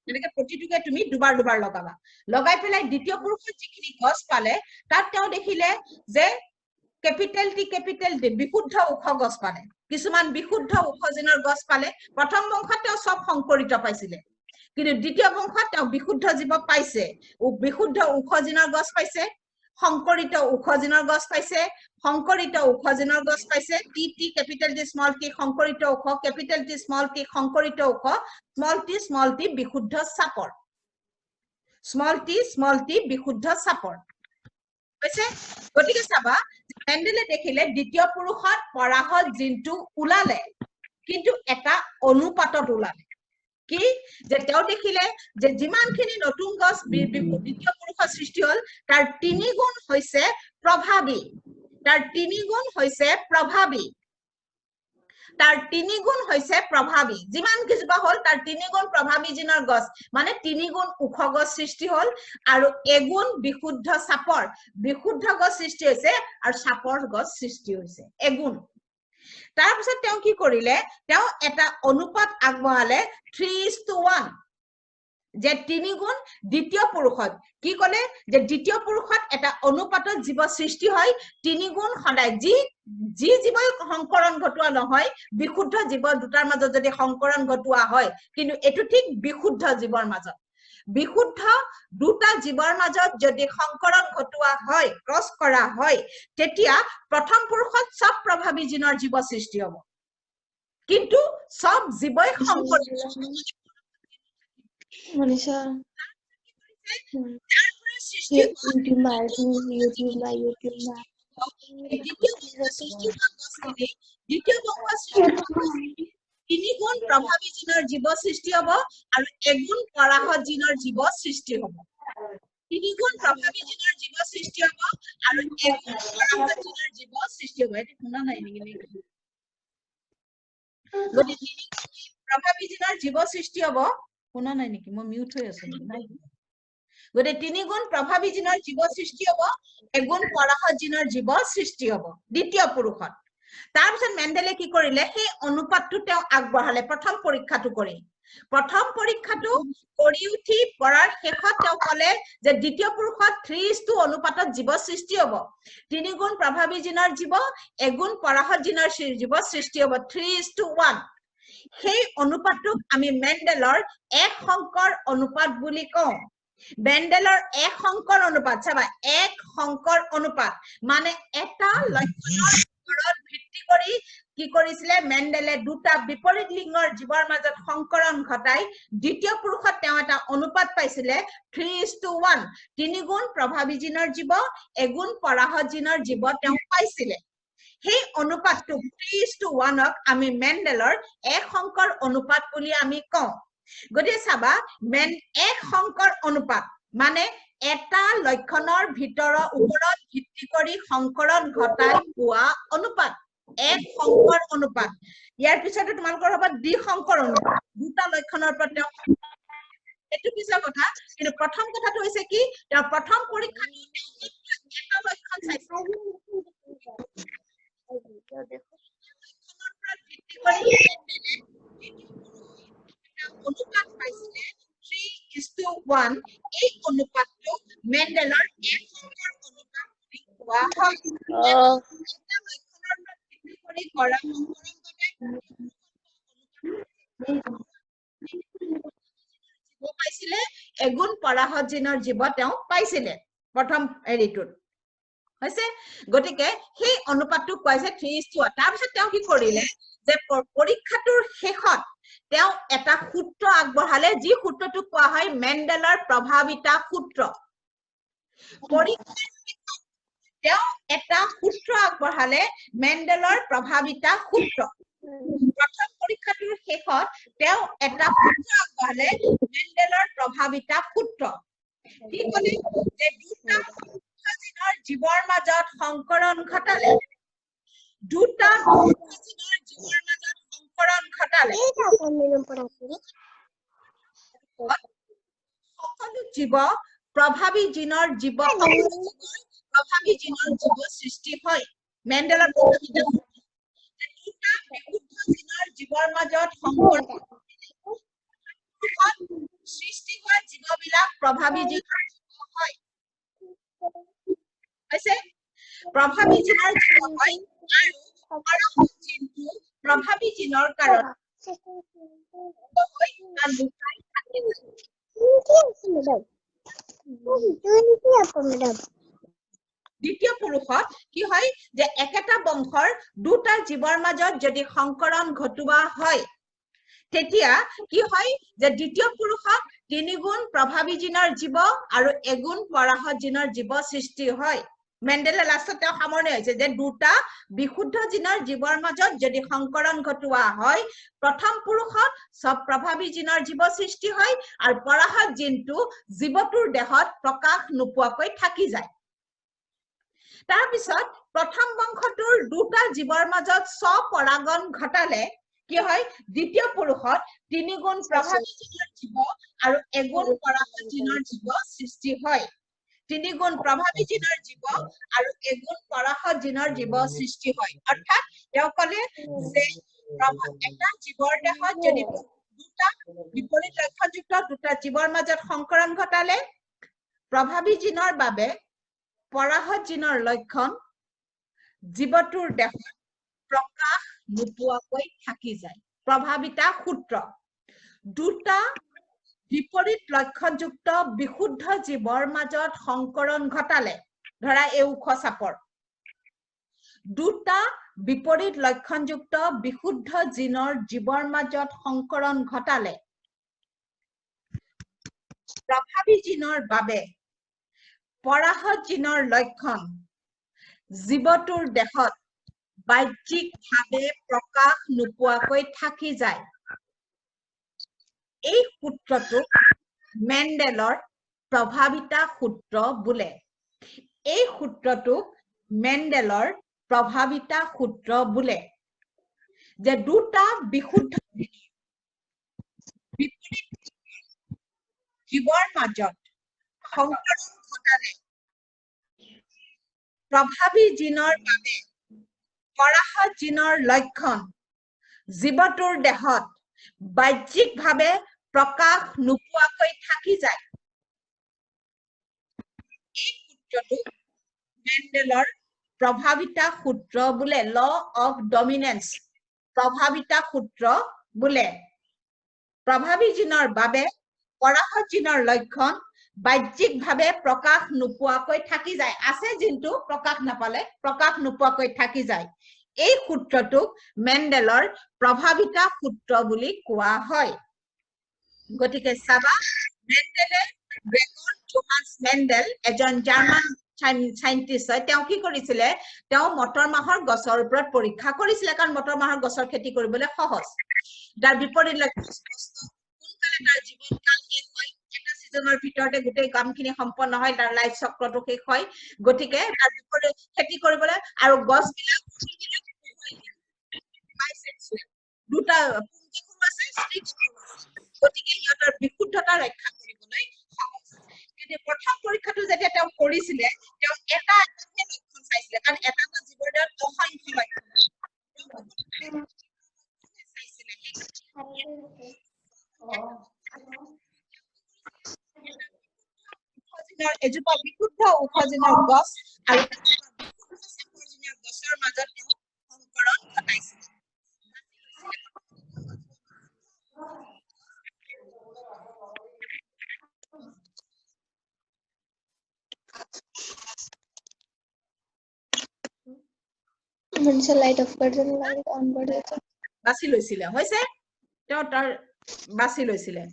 এনেকে প্ৰতিটোকে তুমি দুবাৰ লগাবা লগাই পেলাই দ্বিতীয় পুৰুষত যিখিনি গছ পালে তাত তেওঁ দেখিলে যে ক্যাপিটেল টি বিশুদ্ধ উখ গছ পালে কিছুমান বিশুদ্ধ উখ জিনৰ গছ পালে প্ৰথম বংশত তেওঁ সব সংকৰিত পাইছিলে কিন্তু দ্বিতীয় বংশত তেওঁ বিশুদ্ধ জীৱ পাইছে বিশুদ্ধ উখ জিনৰ গছ পাইছে সংকৰিত উখ জিনৰ গছ পাইছে T capital T small T সংকৰিত উখ ক্যাপিটেল টি স্মল টি সংকৰিত উখ স্মল টি বিশুদ্ধ চাপৰ বিশুদ্ধ চাপৰ হৈছে গতিকে চাবা মেণ্ডেলে দেখিলে দ্বিতীয় পুৰুষত পৰাহত জিনটো ওলালে কিন্তু এটা অনুপাতত ওলালে কি যে তেওঁ দেখিলে যে যিমানখিনি নতুন গছ দ্বিতীয় পুৰুষৰ সৃষ্টি হ'ল তাৰ 3 গুণ হৈছে প্ৰভাৱী যিমান কিজোপা হ'ল তাৰ 3 গুণ প্ৰভাৱী জিনৰ গছ মানে 3 গুণ উখ গছ সৃষ্টি হ'ল আৰু 1 গুণ বিশুদ্ধ গছ সৃষ্টি হৈছে আৰু চাপৰ গছ সৃষ্টি হৈছে 1 গুণ তাৰপিছত তেওঁ কি কৰিলে তেওঁ এটা অনুপাত আগবঢ়ালে 3:1 যে 3 গুণ দ্বিতীয় পুৰুষত কি কলে যে দ্বিতীয় পুৰুষত এটা অনুপাতত জীৱ সৃষ্টি হয় 3 গুণ সদায় যি জীৱই সংকৰণ ঘটোৱা নহয় বিশুদ্ধ জীৱ দুটাৰ মাজত যদি সংকৰণ ঘটোৱা হয় কিন্তু এটো ঠিক বিশুদ্ধ জীৱৰ মাজত বিশুদ্ধ দুটা জীৱৰ মাজত যদি সংকৰণ ঘটোৱা হয় ক্ৰস কৰা হয় তেতিয়া প্ৰথম পুৰুষত সব প্ৰভাৱী জিনৰ জীৱ সৃষ্টি হ'ব কিন্তু সব জীৱই সংকৰণ মনীষা তিনি গুণ প্ৰভাৱী জিনৰ জীৱ সৃষ্টি হ'ব আৰু 1 গুণ পৰাহত জিনৰ জীৱ সৃষ্টি হ'ব তিনিগুণ প্ৰভাৱী জিনৰ জীৱ সৃষ্টি হ'ব আৰু এগুণ পৰাহত জিনৰ জীৱ সৃষ্টি হ'ব এটো শুনা নাই নেকি গতি তিনিগুণ প্ৰভাৱী জিনৰ জীৱ সৃষ্টি হ'ব শুনা নাই নেকি মই মিউট হৈ আছো নাই গতি তিনিগুণ প্ৰভাৱী জিনৰ জীৱ সৃষ্টি হ'ব এগুণ পৰাহত জিনৰ জীৱ সৃষ্টি হ'ব দ্বিতীয় পুৰুষত তাৰ পিছত মেণ্ডেলে কি কৰিলে সেই অনুপাতটো তেওঁ আগবঢ়ালে প্ৰথম পৰীক্ষাটো কৰি প্ৰথম পৰীক্ষাটো কৰি উঠি পৰাৰ শেষত তেওঁ ক'লে যে দ্বিতীয় পুৰুষত 3:1 অনুপাতত জীৱ সৃষ্টি হ'ব তিনিগুণ প্ৰভাৱী জিনৰ জীৱ এগুণ পৰাহত জিনৰ জীৱ সৃষ্টি হ'ব 3:1 সেই অনুপাতটোক আমি মেণ্ডেলৰ এক সংকৰ অনুপাত বুলি কওঁ মেণ্ডেলৰ এক সংকৰ অনুপাত চাবা এক সংকৰ অনুপাত মানে এটা লক্ষণৰ ওপৰত ভিত্তি কৰি কি কৰিছিলে মেণ্ডেলে দুটা বিপৰীত লিংগৰ জীৱৰ মাজত সংকৰণ ঘটাই দ্বিতীয় পুৰুষত তেওঁ এটা অনুপাত পাইছিলে 3:1 তিনিগুণ প্ৰভাৱী জিনৰ জীৱ এগুণ পৰাহত জিনৰ জীৱ তেওঁ পাইছিলে সেই অনুপাতটো 3:1ক আমি মেণ্ডেলৰ এক সংকৰ অনুপাত বুলি আমি কওঁ গতিকে চাবা এক সংকৰ অনুপাত মানে এটা লক্ষণৰ ওপৰত ভিত্তি কৰি সংকৰণ ঘটাই পোৱা অনুপাত এক সংকৰ অনুপাত ইয়াৰ পিছতে তোমালোকৰ হ'ব দ্বিসংকৰ অনুপাত দুটা লক্ষণৰ ওপৰত এটো পিছৰ কথা কিন্তু প্ৰথম কথাটো হৈছে কি তেওঁ প্ৰথম পৰীক্ষাটো এটা লক্ষণ চাইছে অনুপাত পাইছিলে 3:1 এই অনুপাতটো মেণ্ডেলৰ এক সংকৰ অনুপাত বুলি কোৱা হয় এটা লক্ষণৰ ওপৰত ভিত্তি কৰি কৰা সংকৰণ জীৱ পাইছিলে এগুণ পৰাহত জিনৰ জীৱ তেওঁ পাইছিলে প্ৰথম হেৰিটোত হৈছে গতিকে সেই অনুপাতটো কৈছে 3:1 তাৰ পিছত তেওঁ কি কৰিলে যে পৰীক্ষাটোৰ শেষত তেওঁ এটা সূত্ৰ আগবঢ়ালে যি সূত্ৰটো কোৱা হয় মেণ্ডেলৰ প্ৰভাৱিতা সূত্ৰ পৰীক্ষাৰ শেষত তেওঁ এটা সূত্ৰ আগবঢ়ালে মেণ্ডেলৰ প্ৰভাৱিতা সূত্ৰ প্ৰথম পৰীক্ষাটোৰ শেষত তেওঁ এটা সূত্ৰ আগবঢ়ালে মেণ্ডেলৰ প্ৰভাৱিতা সূত্ৰ কি ক'লে যে দুটা জিনৰ জীৱৰ মাজত সংকৰণ ঘটালে দুটা জিনৰ জীৱৰ মাজত সংকৰণ ঘটালে সকলো জীৱ প্ৰভাৱী জিনৰ জীৱ প্ৰভাৱী জিনৰ জীৱ সৃষ্টি হয় মেণ্ডেলৰ প্ৰভাৱিতা দুটা বিশুদ্ধ জিনৰ জীৱৰ মাজত সংকৰণ সৃষ্টি হোৱা জীৱবিলাক প্ৰভাৱী জিনৰ জীৱ হয় হৈছে প্ৰভাৱী জিনৰ জীৱ হয় আৰু পৰাহত জিনটো প্ৰভাৱী জিনৰ কাৰণ দ্বিতীয় পুৰুষত কি হয় যে একেটা বংশৰ দুটা জীৱৰ মাজত যদি সংকৰণ ঘটোৱা হয় তেতিয়া কি হয় যে দ্বিতীয় পুৰুষত তিনিগুণ প্ৰভাৱী জিনৰ জীৱ আৰু এগুণ পৰাহত জিনৰ জীৱ সৃষ্টি হয় মেণ্ডেলে লাষ্টত তেওঁ সামৰণি হৈছে যে দুটা বিশুদ্ধ জিনৰ জীৱৰ মাজত যদি সংকৰণ ঘটোৱা হয় প্ৰথম পুৰুষত সব প্ৰভাৱী জিনৰ জীৱ সৃষ্টি হয় আৰু পৰাহত জিনটো জীৱটোৰ দেহত প্ৰকাশ নোপোৱাকৈ থাকি যায় তাৰ পিছত প্ৰথম বংশটোৰ দুটা জীৱৰ মাজত স্বপৰাগণ ঘটালে কি হয় দ্বিতীয় পুৰুষত তিনিগুণ প্ৰভাৱী জিনৰ জীৱ আৰু এগুণ পৰাহত জিনৰ জীৱ সৃষ্টি হয় তিনিগুণ প্ৰভাৱী জিনৰ জীৱ আৰু এগুণ পৰাহত জিনৰ জীৱ সৃষ্টি হয় অৰ্থাৎ তেওঁ ক'লে যে এটা জীৱৰ দেহত যদি দুটা বিপৰীত লক্ষণযুক্ত দুটা জীৱৰ মাজত সংকৰণ ঘটালে প্ৰভাৱী জিনৰ বাবে পৰাহত জিনৰ লক্ষণ জীৱটোৰ দেহত প্ৰকাশ নোপোৱাকৈ থাকি যায় প্ৰভাৱিতা সূত্ৰ দুটা বিপৰীত লক্ষণযুক্ত বিশুদ্ধ জীৱৰ মাজত সংকৰণ ঘটালে ধৰা এই ওখ চাপৰ দুটা বিপৰীত লক্ষণযুক্ত বিশুদ্ধ জিনৰ জীৱৰ মাজত সংকৰণ ঘটালে প্ৰভাৱী জিনৰ বাবে পৰাহত জিনৰ লক্ষণ জীৱটোৰ দেহত বাহ্যিকভাৱে প্ৰকাশ নোপোৱাকৈ থাকি যায় এই সূত্ৰটো মেণ্ডেলৰ প্ৰভাৱিতা সূত্ৰ বোলে এই সূত্ৰটোক মেণ্ডেলৰ প্ৰভাৱিতা সূত্ৰ বোলে যে দুটা বিশুদ্ধ বিপৰীত জীৱৰ মাজত সংকৰণ ঘটালে প্ৰভাৱী জিনৰ বাবে পৰাহত জিনৰ লক্ষণ জীৱটোৰ দেহত বাহ্যিকভাৱে প্ৰকাশ নোপোৱাকৈ থাকি যায় এই সূত্ৰটো মেণ্ডেলৰ প্ৰভাৱিতা সূত্ৰ বোলে ল অফ ডমিনেন্স প্ৰভাৱিতা সূত্ৰ বোলে প্ৰভাৱী জিনৰ বাবে পৰাহত জিনৰ লক্ষণ বাহ্যিকভাৱে প্ৰকাশ নোপোৱাকৈ থাকি যায় আছে জিনটো প্ৰকাশ নাপালে প্ৰকাশ নোপোৱাকৈ থাকি যায় এই সূত্ৰটোক মেণ্ডেলৰ প্ৰভাৱিতা সূত্ৰ বুলি কোৱা হয় গতিকে চাবা মেণ্ডেলে গ্ৰেগৰ জোহান্স মেণ্ডেল এজন জাৰ্মান সাইন্টিষ্ট হয় তেওঁ কি কৰিছিলে তেওঁ মটৰ মাহৰ গছৰ ওপৰত পৰীক্ষা কৰিছিলে কাৰণ মটৰ মাহৰ গছৰ খেতি কৰিবলৈ সহজ তাৰ বিপৰীত কোনকালে তাৰ জীৱনকাল শেষ হয় এটা সিজনৰ ভিতৰতে গোটেই কামখিনি সম্পন্ন হয় তাৰ লাইফ চক্ৰটো শেষ হয় গতিকে তাৰ বিপৰীত খেতি কৰিবলৈ আৰু গছবিলাক দুটা পুংকেশৰ আছে স্ত্ৰীকেশৰ গতিকে ইহঁতৰ বিশুদ্ধতা ৰক্ষা কৰিবলৈ সহজ কিন্তু প্ৰথম পৰীক্ষাটো যেতিয়া তেওঁ কৰিছিলে তেওঁ এটা লক্ষণ চাইছিলে কাৰণ এটা জীৱৰ দেহত অসংখ্য লক্ষণ চাইছিলে এজোপা বিশুদ্ধ উখজিনৰ গছ আৰু গছৰ মাজত তেওঁ সংকৰণ ঘটাইছিলে মনসা লাইট অফ কৰি দিলে লাইট অন কৰি দিলে বাছি লৈছিলে হৈছে তেওঁ তাৰ বাছি লৈছিলে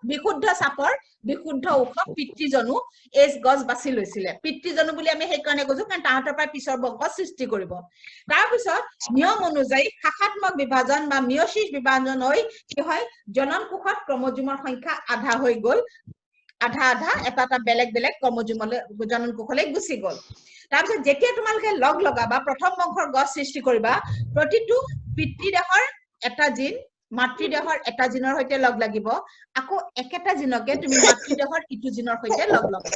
বিশুদ্ধ চাপৰ বিশুদ্ধ উখ পিতৃজনু এই গছ বাছি লৈছিলে পিতৃজনু বুলি আমি সেই কাৰণে কৈছো কাৰণ তাহাঁতৰ পৰা পিছৰ বংশ সৃষ্টি কৰিব তাৰ পিছত নিয়ম অনুযায়ী শাখাত্মক বিভাজন বা মিয়োসিস বিভাজন হৈ কি হয় জনন কোষত ক্ৰমোজোমৰ সংখ্যা আধা হৈ গল আধা আধা এটা এটা বেলেগ বেলেগ ক্ৰমোজোমলৈ জনন কোষলৈ গুচি গল তাৰপিছত যেতিয়া তোমালোকে লগ লগাবা প্ৰথম বংশৰ গছ সৃষ্টি কৰিবা প্ৰতিটো পিতৃদেহৰ এটা জিন মাতৃদেহৰ এটা জিনৰ সৈতে লগ লাগিব আকৌ একেটা জিনকে তুমি মাতৃদেহৰ ইটো জিনৰ সৈতে লগ লগাবা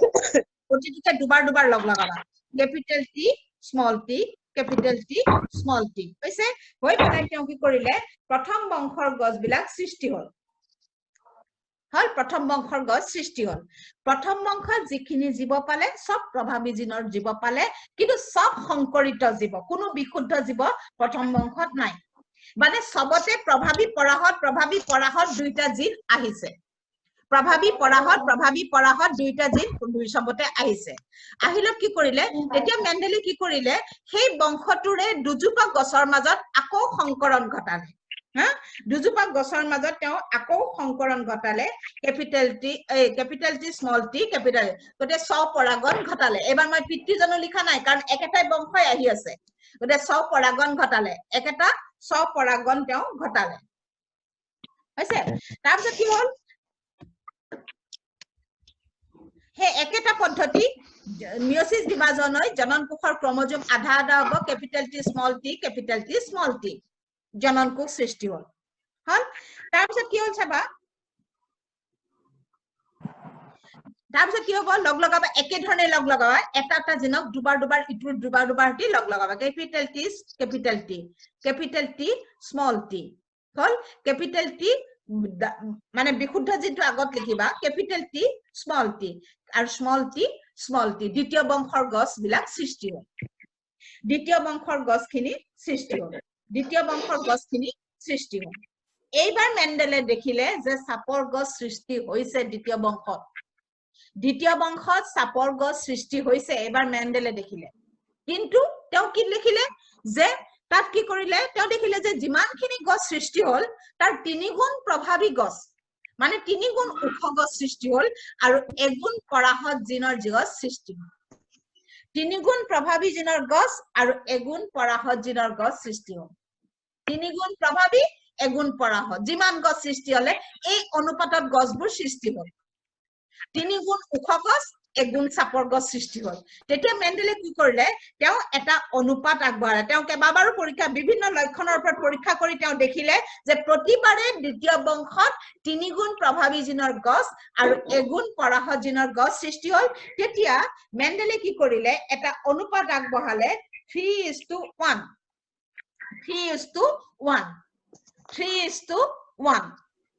প্ৰতিটোতে দুবাৰ দুবাৰ লগ লগাবা capital T small T capital T small T হৈছে হৈ পেলাই তেওঁ কি কৰিলে প্ৰথম বংশৰ গছবিলাক সৃষ্টি হল প্ৰথম বংশৰ গছ সৃষ্টি হল প্ৰথম বংশত যিখিনি জীৱ পালে সব প্ৰভাৱী জিনৰ জীৱ পালে কিন্তু সব সংকৰিত জীৱ কোনো বিশুদ্ধ জীৱ প্ৰথম বংশত নাই মানে সবতে প্ৰভাৱী পৰাহত দুইটা জিন আহিছে প্ৰভাৱী পৰাহত দুইটা জিন সবতে আহিছে আহিলত কি কৰিলে তেতিয়া মেণ্ডেলে কি কৰিলে সেই বংশটোৰে দুজোপা গছৰ মাজত আকৌ সংকৰণ ঘটালে দুজোপা গছৰ মাজত তেওঁ আকৌ সংকৰণ ঘটালে capital T small T capital গতে স্বপৰাগন ঘটালে এবাৰ মই পিতৃজনু লিখা নাই কাৰণ একেটাই বংশই আহি আছে গতে স্বপৰাগন ঘটালে একেটা স্বপৰাগন তেওঁ ঘটালে হৈছে তাৰপিছত কি হল হে একেটা পদ্ধতি মিয়োসিস বিভাজন হয় জনন কোষৰ ক্ৰমোজোম আধা আধা হ'ব কেপিটেল টি স্মল টি জনন কোষ সৃষ্টি হল তাৰপিছত কি হল চাবা তাৰপিছত কি হ'ব লগ লগাবা একে ধৰণে লগ লগাবা এটা এটা জিনক দুবাৰ দুবাৰ ইটোৰ দুবাৰ দুবাৰ লগ লগাবা কেপিটেল টি স্মল টি হল কেপিটেল টি মানে বিশুদ্ধ জিনটো আগত লিখিবা কেপিটেল টি স্মল টি আৰু স্মল টি দ্বিতীয় বংশৰ গছ বিলাক সৃষ্টি হল দ্বিতীয় বংশৰ গছখিনি সৃষ্টি হল এইবাৰ মেণ্ডেলে দেখিলে যে সাপৰ গছ সৃষ্টি হৈছে দ্বিতীয় বংশত সাপৰ গছ সৃষ্টি হৈছে এবাৰ মেণ্ডেলে দেখিলে কিন্তু তেওঁ কি লিখিলে যে তাত কি কৰিলে তেওঁ দেখিলে যে যিমানখিনি গছ সৃষ্টি হল তাৰ 3 গুণ প্ৰভাৱী গছ মানে 3 গুণ ওখ গছ সৃষ্টি হল আৰু 1 গুণ পৰাহত জিনৰ গছ সৃষ্টি হল 3 গুণ প্ৰভাৱী জিনৰ গছ আৰু 1 গুণ পৰাহত জিনৰ গছ সৃষ্টি হল 3 গুণ প্ৰভাৱী 1 গুণ পৰাহত যিমান গছ সৃষ্টি হলে এই অনুপাতত গছবোৰ সৃষ্টি হল তিনি গুণ ওখ গছ এগুণ চাপৰ গছ সৃষ্টি হল তেতিয়া মেণ্ডেলে কি কৰিলে তেওঁ এটা অনুপাত আগবঢ়ালে তেওঁ কেইবাবাৰো পৰীক্ষা বিভিন্ন লক্ষণৰ ওপৰত পৰীক্ষা কৰি তেওঁ দেখিলে যে প্ৰতিবাৰে দ্বিতীয় বংশত তিনি গুণ প্ৰভাৱী জিনৰ গছ আৰু এগুণ পৰাহত জিনৰ গছ সৃষ্টি হল তেতিয়া মেণ্ডেলে কি কৰিলে এটা অনুপাত আগবঢ়ালে 3:1 3:1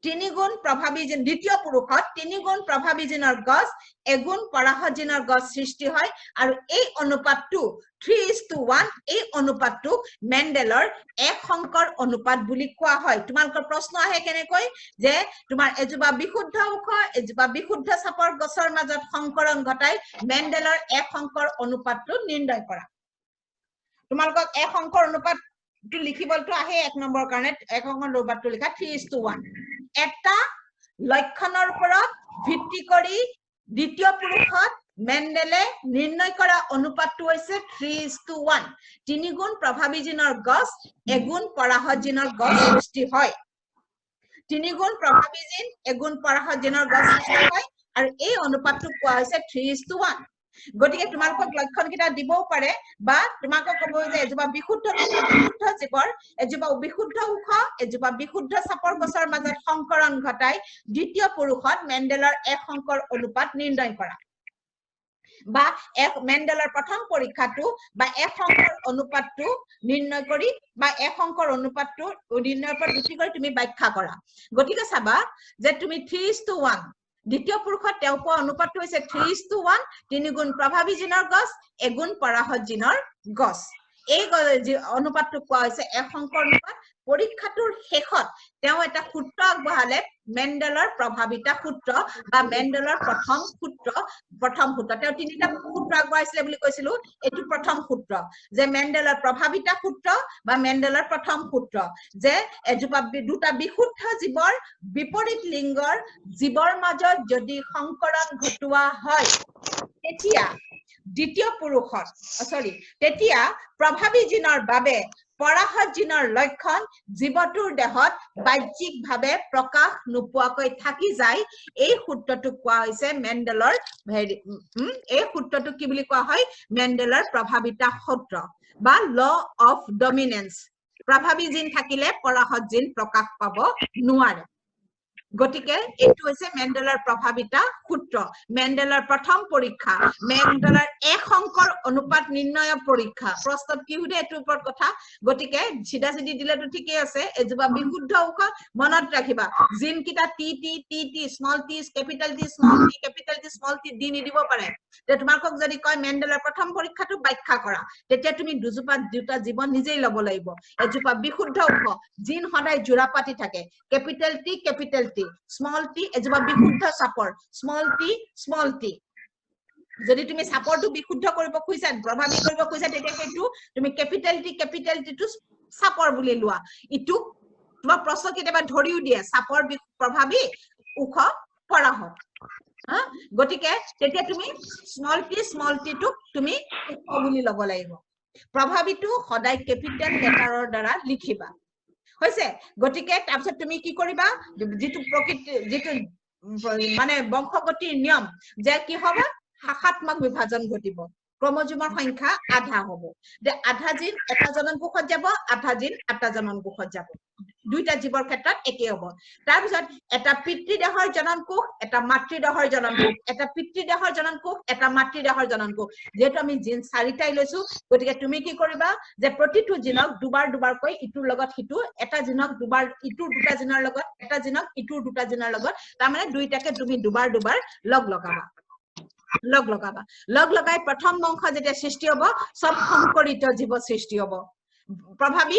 তিনি গুণ প্ৰভাৱী জিন দ্বিতীয় পুৰুষত তিনি গুণ প্ৰভাৱী জিনৰ গছ এগুণ পৰাহত জিনৰ গছ সৃষ্টি হয় আৰু এই অনুপাতটো 3:1 এই অনুপাতটো মেণ্ডেলৰ এক সংকৰ অনুপাত বুলি কোৱা হয় তোমালোকৰ প্ৰশ্ন আহে কেনেকৈ যে তোমাৰ এজোপা বিশুদ্ধ ওখ এজোপা বিশুদ্ধ চাপৰ গছৰ মাজত সংকৰণ ঘটাই মেণ্ডেলৰ এক সংকৰ অনুপাতটো নিৰ্ণয় কৰা তোমালোকক এক সংকৰ অনুপাত to লিখিবলটো আহে এক নম্বৰ কাৰণে এক সংকৰ অনুপাতটো লিখা 3:1 এটা লক্ষণৰ ওপৰত ভিত্তি কৰি দ্বিতীয় পুৰুষত মেণ্ডেলে নিৰ্ণয় কৰা অনুপাতটো হৈছে 3:1 তিনি গুণ প্ৰভাৱী জিনৰ গছ এগুণ পৰাহত জিনৰ গছ সৃষ্টি হয় তিনি গুণ প্ৰভাৱী জিন এগুণ পৰাহত জিনৰ গছ সৃষ্টি হয় আৰু এই অনুপাতটো কোৱা হৈছে 3:1 গতিকে তোমালোকক লক্ষণ কিটা দিবও পাৰে বা তোমালোকক ক'ব যে এজোপা বিশুদ্ধ জীৱৰ এজোপা বিশুদ্ধ ওখ এজোপা বিশুদ্ধ চাপৰ গছৰ মাজত সংকৰণ ঘটাই দ্বিতীয় পুৰুষত মেণ্ডেলৰ এক সংকৰ অনুপাত নিৰ্ণয় কৰা বা এক মেণ্ডেলৰ প্ৰথম পৰীক্ষাটো বা এক সংকৰ অনুপাতটো নিৰ্ণয় কৰি বা এক সংকৰ অনুপাতটো নিৰ্ণয়ৰ পৰা ভিত্তি কৰি তুমি ব্যাখ্যা কৰা গতিকে চাবা যে তুমি 3:1 দ্বিতীয় পুৰুষত তেওঁ কোৱা অনুপাতটো হৈছে 3:1 তিনি গুণ প্ৰভাৱী জিনৰ গছ এগুণ পৰাহত জিনৰ গছ এই অনুপাতটো কোৱা হৈছে এক সংকৰ অনুপাত পৰীক্ষাটোৰ শেষত তেওঁ এটা সূত্ৰ আগবঢ়ালে মেণ্ডেলৰ প্ৰভাৱিতা সূত্ৰ বা মেণ্ডেলৰ প্ৰথম সূত্ৰ তেওঁ তিনিটা সূত্ৰ আগবঢ়াইছিলে বুলি কৈছিলো এটো প্ৰথম সূত্ৰ যে মেণ্ডেলৰ প্ৰভাৱিতা সূত্ৰ বা মেণ্ডেলৰ প্ৰথম সূত্ৰ যে এজোপা দুটা বিশুদ্ধ জীৱৰ বিপৰীত লিংগৰ জীৱৰ মাজত যদি সংকৰণ ঘটোৱা হয় তেতিয়া দ্বিতীয় পুৰুষত তেতিয়া প্ৰভাৱী জিনৰ বাবে পৰাহত জিনৰ লক্ষণ জীৱটোৰ দেহত বাহ্যিকভাৱে প্ৰকাশ নোপোৱাকৈ থাকি যায় এই সূত্ৰটো কোৱা হৈছে মেণ্ডেলৰ এই সূত্ৰটো কি বুলি কোৱা হয় মেণ্ডেলৰ প্ৰভাৱিতা সূত্ৰ বা ল অফ ডমিনেন্স প্ৰভাৱী জিন থাকিলে পৰাহত জিন প্ৰকাশ পাব নোৱাৰে গতিকে এটো হৈছে মেণ্ডেলৰ প্ৰভাৱিতা সূত্ৰ মেণ্ডেলৰ প্ৰথম পৰীক্ষা মেণ্ডেলৰ এক সংকৰ অনুপাত নিৰ্ণয় পৰীক্ষা প্ৰশ্নত কি হৈছে এটোৰ ওপৰত কথা গতিকে সিধা সিধি দিলেটো ঠিকই আছে এজোপা বিশুদ্ধ ওখ মনত ৰাখিবা জিন কিটা T small T capital T small T capital T small T দি নিদিব পাৰে তে তোমাকক যদি কয় মেণ্ডেলৰ প্ৰথম পৰীক্ষাটো ব্যাখ্যা কৰা তেতিয়া তুমি দুটা জীৱন নিজেই লব লাগিব এজোপা বিশুদ্ধ ওখ জিন সদায় জোৰা পাতি থাকে কেপিটাল টি স্মল টি এজোপা বিশুদ্ধ চাপৰ স্মল টি যদি তুমি চাপৰটো বিশুদ্ধ কৰিব খুজিছা প্ৰভাৱী কৰিব খুজিছা তেতিয়া সেইটো তুমি কেপিটাল টি টু চাপৰ বুলি লোৱা ইটো তোমাৰ প্ৰশ্ন কেতিয়াবা ধৰিও দিয়ে চাপৰ প্ৰভাৱী ওখ পৰাহত গতিকে তেতিয়া তুমি স্মল টি টু তুমি ওখ বুলি ল'ব লাগিব প্ৰভাৱীটো সদায় কেপিটাল লেটাৰৰ দ্বাৰা লিখিবা হৈছে গতিকে তাৰপিছত তুমি কি কৰিবা যেটো প্ৰকৃতি যেটো মানে বংশগতিৰ নিয়ম যে কি হ'ব শাখাত্মক বিভাজন ঘটিব ক্ৰমজোমৰ সংখ্যা আধা হ'ব যে আধা জিন এটা জননকোষত যাব আধা জিন এটা জননকোষত যাব দুইটা জীৱৰ ক্ষেত্ৰত একে হ'ব তাৰপিছত এটা পিতৃদেহৰ জননকোষ এটা মাতৃদেহৰ জননকোষ এটা পিতৃদেহৰ জননকোষ এটা মাতৃদেহৰ জননকোষ যেটো আমি জিন চাৰিটাই লৈছো গতিকে তুমি কি কৰিবা যে প্ৰতিটো জিনক দুবাৰ কৈ ইটোৰ লগত হিটো এটা জিনক দুবাৰ ইটোৰ দুটা জিনৰ লগত এটা জিনক ইটোৰ দুটা জিনৰ লগত তাৰ মানে দুইটাকে তুমি দুবাৰ লগ লগাই প্ৰথম বংশ যেতিয়া সৃষ্টি হ'ব সব সংকৰিত জীৱ সৃষ্টি হ'ব প্ৰভাৱী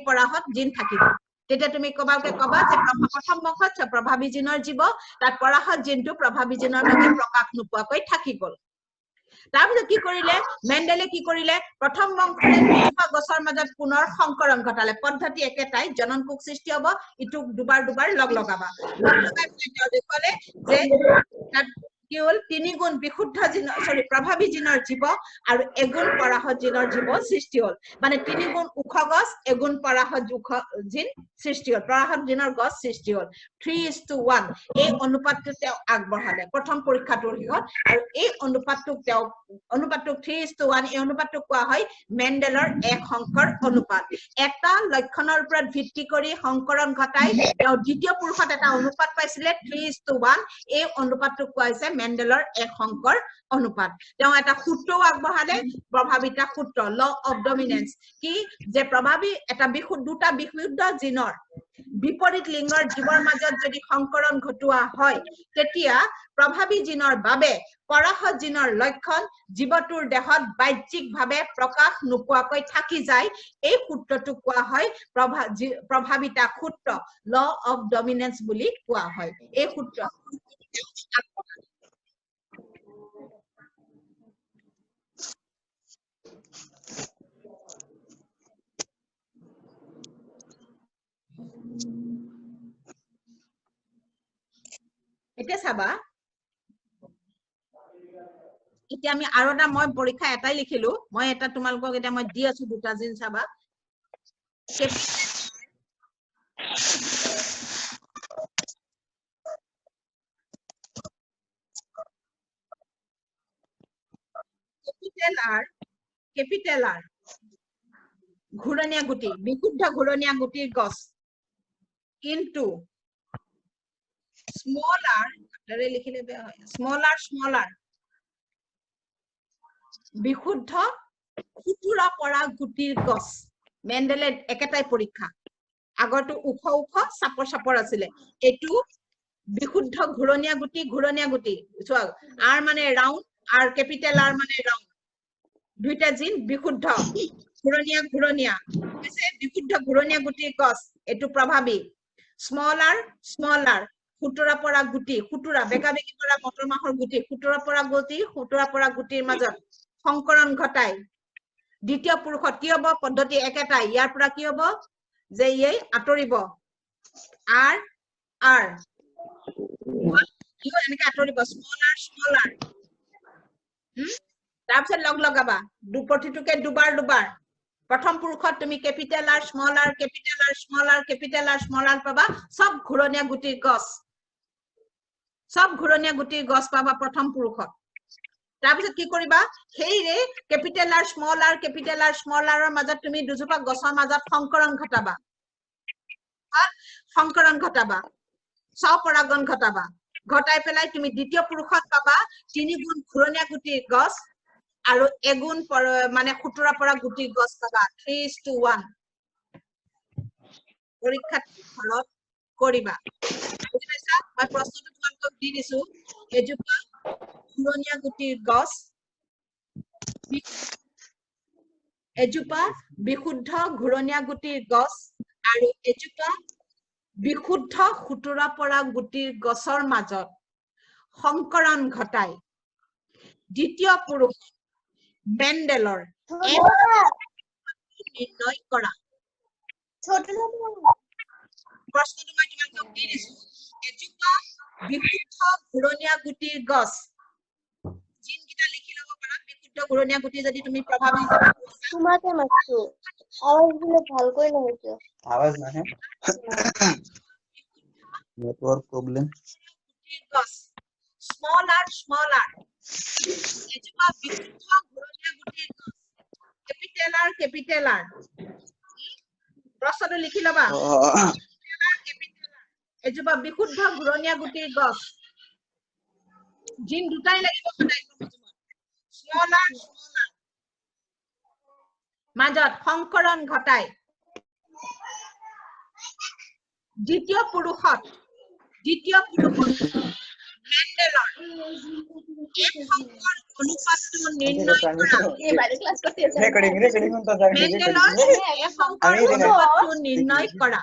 পৰাহত জিন থাকিব তেতিয়া তুমি কবা যে প্ৰথম বংশত প্ৰভাৱী জিনৰ জীৱ তাত পৰাহত জিনটো প্ৰভাৱী জিনৰ বাবে প্ৰকাশ নোপোৱাকৈ থাকি গল তাৰপিছত কি কৰিলে মেণ্ডেলে কি কৰিলে প্ৰথম বংশৰে দুটা গছৰ মাজত পুনৰ সংকৰণ ঘটালে পদ্ধতি একেটাই জননকোষ সৃষ্টি হ'ব ইটো দুবাৰ লগ লগাবা লগ লগাই তেওঁ দেখুৱালে যে কি হল 3 গুণ বিশুদ্ধ জিন সৰি প্ৰভাৱী জিনৰ জীৱ আৰু এগুণ পৰাহত জিনৰ জীৱ সৃষ্টি হল মানে 3 গুণ উখ গছ এগুণ পৰাহত উখ জিন সৃষ্টি হল পৰাহত জিনৰ গছ সৃষ্টি হল 3:1 এই অনুপাতটো তেওঁ আগবঢ়ালে প্ৰথম পৰীক্ষাটোৰ হিত আৰু এই অনুপাতটোক 3:1 এই অনুপাতটোক কোৱা হয় মেণ্ডেলৰ এক সংকৰ অনুপাত এটা লক্ষণৰ ওপৰত ভিত্তি কৰি সংকৰণ ঘটাই তেওঁ দ্বিতীয় পুৰুষত এটা অনুপাত পাইছিলে 3:1 এই অনুপাতটোক কোৱা হৈছে মেণ্ডেলৰ এক সংকৰ অনুপাত তেওঁ এটা সূত্ৰ আগবঢ়ালে প্ৰভাৱিতা সূত্ৰ ল অফ ডমিনেন্স কি যে প্ৰভাৱী এটা দুটা বিশুদ্ধ জিনৰ বিপৰীত লিংগৰ জীৱৰ মাজত যদি সংকৰণ ঘটোৱা হয় তেতিয়া প্ৰভাৱী জিনৰ বাবে পৰাহত জিনৰ লক্ষণ জীৱটোৰ দেহত বাহ্যিকভাৱে প্ৰকাশ নোপোৱাকৈ থাকি যায় এই সূত্ৰটোক কোৱা হয় প্ৰভাৱিতা সূত্ৰ ল অফ ডমিনেন্স বুলি কোৱা হয় এই সূত্ৰ এতিয়া চাবা এতিয়া আমি আৰু এটা মই পৰীক্ষা এটাই লিখিলো মই এটা তোমালোকক এটা মই দি আছো দুটা জিন চাবা capital R ঘূৰণীয়া গুটি বিশুদ্ধ ঘূৰণীয়া গুটিৰ গছ কিন্তু small r তাৰে লিখিলে বেয়া হয় small r বিশুদ্ধ খুতুৰা পৰা গুটিৰ গছ মেণ্ডেলে একেটাই পৰীক্ষা আগৰটো উখ চাপৰ আছিলে এটো বিশুদ্ধ ঘূৰণীয়া গুটি চোৱা r মানে ৰাউন্ড r ক্যাপিটাল r মানে ৰাউন্ড দুইটা জিন বিশুদ্ধ ঘূৰণীয়া হৈছে বিশুদ্ধ ঘূৰণীয়া গুটিৰ গছ এটো প্ৰভাৱী স্মল r খুতুৰা পৰা গুটি খুতুৰা বেকাবেকি পৰা মটৰ মাহৰ গুটি খুতুৰা পৰা গুটিৰ মাজত সংকৰণ ঘটাই দ্বিতীয় পুৰুষত কি হ'ব পদ্ধতি একেটাই ইয়াৰ পৰা কি হ'ব যে এই আতৰিব r কি এনেকৈ আতৰিব স্মল r তাৰপিছত লগাবা প্ৰতিটোকে দুবাৰ প্ৰথম পুৰুষত তুমি ক্যাপিটাল r স্মল r পাবা সব ঘূৰণীয়া গুটিৰ গছ পাবা প্ৰথম পুৰুষত তাৰপিছত কি কৰিবা হেইৰে ক্যাপিটাল r স্মল r মাজত তুমি দুজোপা গছৰ মাজত সংকৰণ ঘটাবা স্বপৰাগন ঘটাবা ঘটাই পেলাই তুমি দ্বিতীয় পুৰুষত পাবা 3 গুণ ঘূৰণীয়া গুটিৰ গছ আৰু এগুণ মানে খুতুৰা পৰা গুটিৰ গছ পাবা 3:1 পৰীক্ষাত ফলত কৰিবা বুজি পাইছা মই প্ৰশ্নটো তোমাক দি দিছো এজোপা ঘূৰণীয়া গুটিৰ গছ এজোপা বিশুদ্ধ ঘূৰণীয়া গুটিৰ গছ আৰু এজোপা বিশুদ্ধ খুতুৰা পৰা গুটিৰ গছৰ মাজত সংকৰণ ঘটাই দ্বিতীয় পুৰুষ মেণ্ডেলৰ নিৰ্ণয় কৰা প্ৰশ্নটো মই তোমাক দি দিছো এজোপা বিশুদ্ধ ঘূৰণীয়া গুটিৰ গছ জিনকিটা লিখি লব পাৰা বিশুদ্ধ ঘূৰণীয়া গুটি যদি তুমি প্ৰভাৱী তোমাকে মাতছো আৱাজ দিলে ভালকৈ নহৈছে আৱাজ নাহে নেটৱৰ্ক প্ৰবলেম গছ স্মল r এজোপা বিশুদ্ধ ঘূৰণীয়া গুটিৰ গছ ক্যাপিটাল R প্ৰশ্নটো লিখি লবা এজোপা বিশুদ্ধ ঘূৰণীয়া গুটিৰ গছ জিন দুটাই লাগিব স্মল r মাজত সংকৰণ ঘটাই দ্বিতীয় পুৰুষত মেণ্ডেলৰ এক সংকৰ অনুপাতটো নিৰ্ণয় কৰা মেণ্ডেলৰ এক সংকৰ অনুপাতটো নিৰ্ণয় কৰা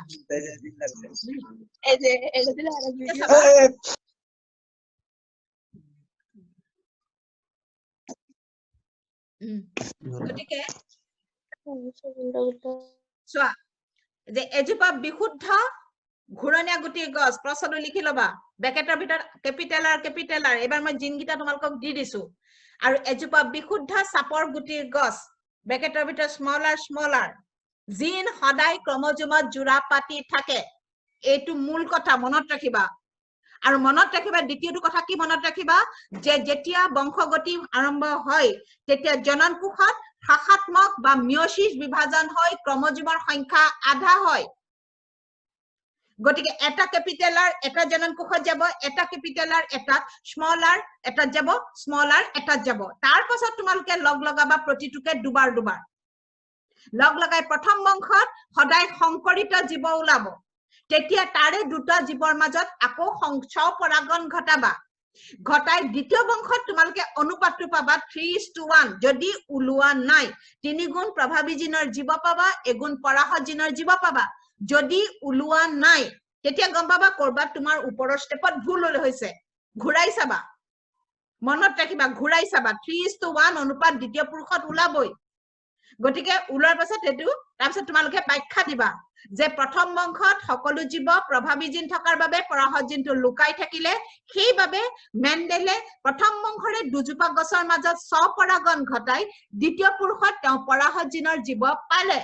গতিকে চোৱা যে এজোপা বিশুদ্ধ ঘুৰণীয়া গুটিৰ গছ প্ৰশ্নটো লিখি লবা ব্ৰেকেটৰ ভিতৰত কেপিটেল আৰ এবাৰ মই জিনগিটা তোমালোকক দি দিছো আৰু এজোপা বিশুদ্ধ চাপৰ গুটিৰ গছ ব্ৰেকেটৰ ভিতৰত স্মল আৰ জিন সদায় ক্ৰমজোমত জোৰা পাতি থাকে এইটো মূল কথা মনত ৰাখিবা আৰু মনত ৰাখিবা দ্বিতীয়টো কথা কি মনত ৰাখিবা যে যেতিয়া বংশগতি আৰম্ভ হয় তেতিয়া জনন কোষত শাখাত্মক বা মিয়োসিস বিভাজন হয় ক্ৰমজোমৰ সংখ্যা আধা হয় গটিকে এটা ক্যাপিটাল আর এটা জনন কোষত যাব এটা ক্যাপিটাল আর এটা স্মল আর এটা যাব স্মল আর এটা যাব তার পাছত তোমালকে লগ লগাবা প্ৰতিটোকে দুবাৰ লগ লগাই প্ৰথম বংশত সদায় সংকৰিত জীৱ ওলাব তেতিয়া তাৰে দুটা জীৱৰ মাজত আকৌ সংস্পৰাগন ঘটাবা ঘটাই দ্বিতীয় বংশত তোমালকে অনুপাতটো পাবা 3:1 যদি উলোৱা নাই 3 গুণ প্ৰভাৱী জিনৰ জীৱ পাবা এগুণ পৰাহত জিনৰ জীৱ পাবা যদি উলোৱা নাই তেতিয়া গম পাবা কৰবা তোমাৰ ওপৰৰ স্টেপত ভুল হৈছে ঘুৰাই চাবা মনত ৰাখিবা ঘুৰাই চাবা 3:1 অনুপাত দ্বিতীয় পুৰুষত ওলাবই গটিকে উলোৱাৰ পাছত এটো তাৰপিছত তোমালকে ব্যাখ্যা দিবা যে প্ৰথম বংশত সকলো জীৱ প্ৰভাৱী জিন থকাৰ বাবে পৰাহত জিনটো লুকাই থাকিলে সেইবাবে মেন্ডেলে প্ৰথম বংশৰে দুজোপা গছৰ মাজত স্বপৰাগন ঘটাই দ্বিতীয় পুৰুষত তেওঁ পৰাহত জিনৰ জীৱ পালে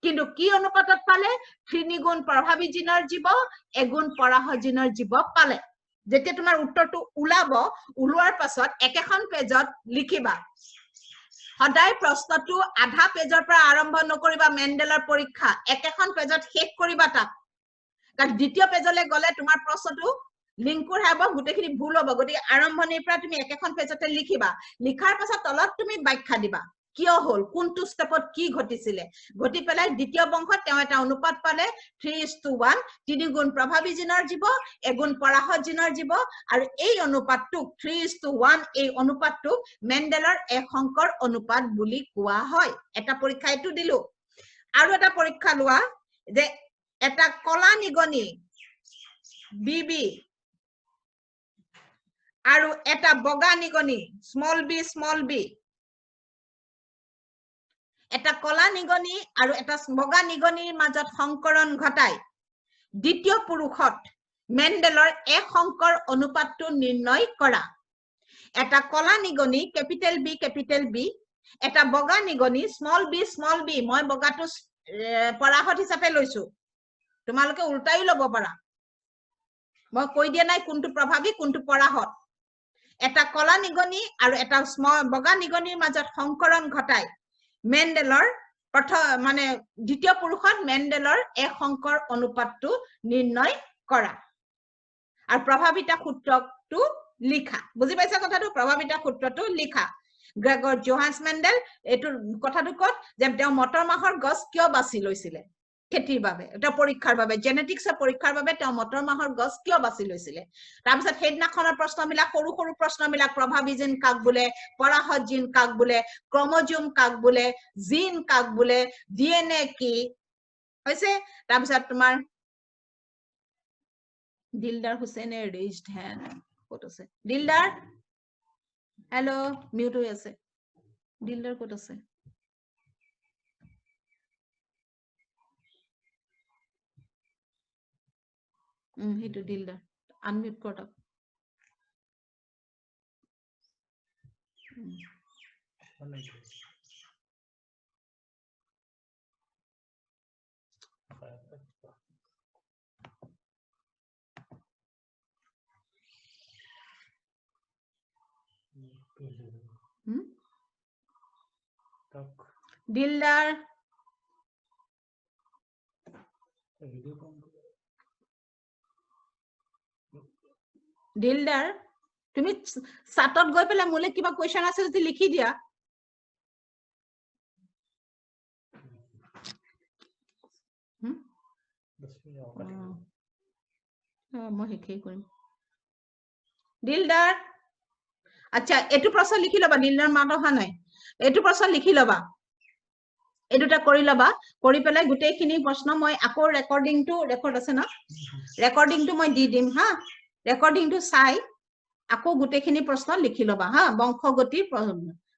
কিন্তু কি অনুপাতত পালে 3 গুণ প্ৰভাৱী জিনৰ জীৱ এগুণ পৰাহত জিনৰ জীৱ পালে যেতিয়া তোমাৰ উত্তৰটো উলাব উলোৱাৰ পাছত একেখন পেজত লিখিবা সদায় প্ৰশ্নটো আধা পেজৰ পৰা আৰম্ভ নকৰিবা মেন্ডেলৰ পৰীক্ষা একেখন পেজত শেষ কৰিবা তাক কাৰণ দ্বিতীয় পেজলৈ গলে তোমাৰ প্ৰশ্নটো লিংকুৰ হ'ব গুটেখিনি ভুল হ'ব গতিকে আৰম্ভণিৰ পৰা তুমি একেখন পেজতে লিখিবা লিখাৰ পাছত তলত তুমি ব্যাখ্যা দিবা কিয় হল কোনটো স্টেপত কি ঘটিছিলে ঘটি পেলাই দ্বিতীয় বংশত তেওঁ এটা অনুপাত পালে 3:1 3 গুণ প্ৰভাৱী জিনৰ জীৱ এগুণ পৰাহত জিনৰ জীৱ আৰু এই অনুপাতটো 3:1 এই অনুপাতটো মেন্ডেলৰ একসংকৰ অনুপাত বুলি কোৱা হয় এটা পৰীক্ষা এটো দিলো আৰু এটা পৰীক্ষা লোৱা যে এটা কলা নিগনি বিবি আৰু এটা বগা নিগনি স্মল বি এটা কলা নিগনি আৰু এটা বগা নিগনিৰ মাজত সংকৰণ ঘটাই দ্বিতীয় পুৰুষত মেন্ডেলৰ একসংকৰ অনুপাতটো নিৰ্ণয় কৰা এটা কলা নিগনি ক্যাপিটেল বি এটা বগা নিগনি স্মল বি মই বগাটো পৰাহত হিচাপে লৈছো তোমালোকে উল্টাই লব পাৰা মই কৈ দিয়া নাই কোনটো প্ৰভাৱী কোনটো পৰাহত এটা কলা নিগনি আৰু এটা বগা নিগনিৰ মাজত সংকৰণ ঘটাই মেন্ডেলৰ প্ৰথম মানে দ্বিতীয় পুৰুষত মেন্ডেলৰ একসংকৰ অনুপাতটো নিৰ্ণয় কৰা আৰু প্ৰভাৱিতা সূত্ৰটো লিখা বুজি পাইছা কথাটো প্ৰভাৱিতা সূত্ৰটো লিখা গ্ৰেগৰ জোহান্স মেন্ডেল এটো কথাটো কত যে তেওঁ মটৰ মাহৰ গছ কিয় বাছি লৈছিলে খেতিৰ বাবে এটা পৰীক্ষাৰ বাবে জেনেটিক্সৰ পৰীক্ষাৰ বাবে তেওঁ মটৰ মাহৰ গছ কিয় বাছি লৈছিলে তাৰপিছত হেডনাখনৰ প্ৰশ্নবিলাক সৰু সৰু প্ৰশ্নবিলাক প্ৰভাৱী জিন কাক বোলে পৰাহত জিন কাক বোলে ক্ৰমজোম কাক বোলে জিন কাক বোলে ডিএনএ কি হৈছে তাৰপিছত তোমাৰ দিলদাৰ হুসেনে ৰেজড হ্যান্ড কত আছে দিলদাৰ হেল্ল মিউট হৈ আছে দিলদাৰ কত আছে হেতু দিলদাৰ আনমিউট কৰক দিলদাৰ দিলদাৰ তুমি সাতত গৈ পেলাই মোলে কিবা কোৱেশ্চন আছে যদি লিখি দিয়া মই হেখেই কৰিম দিলদাৰ আচ্ছা এটো প্ৰশ্ন লিখি লবা দিলদাৰ মাত অহা নাই এটো প্ৰশ্ন লিখি লবা এটোটা কৰি লবা কৰি পেলাই গুটেইখিনি প্ৰশ্ন মই আকৌ ৰেকৰ্ড আছে না ৰেকৰ্ডিংটো মই দি দিম হা ৰেকৰ্ডিংটো চাই আকৌ গুটেইখিনি প্ৰশ্ন লিখি লবা হা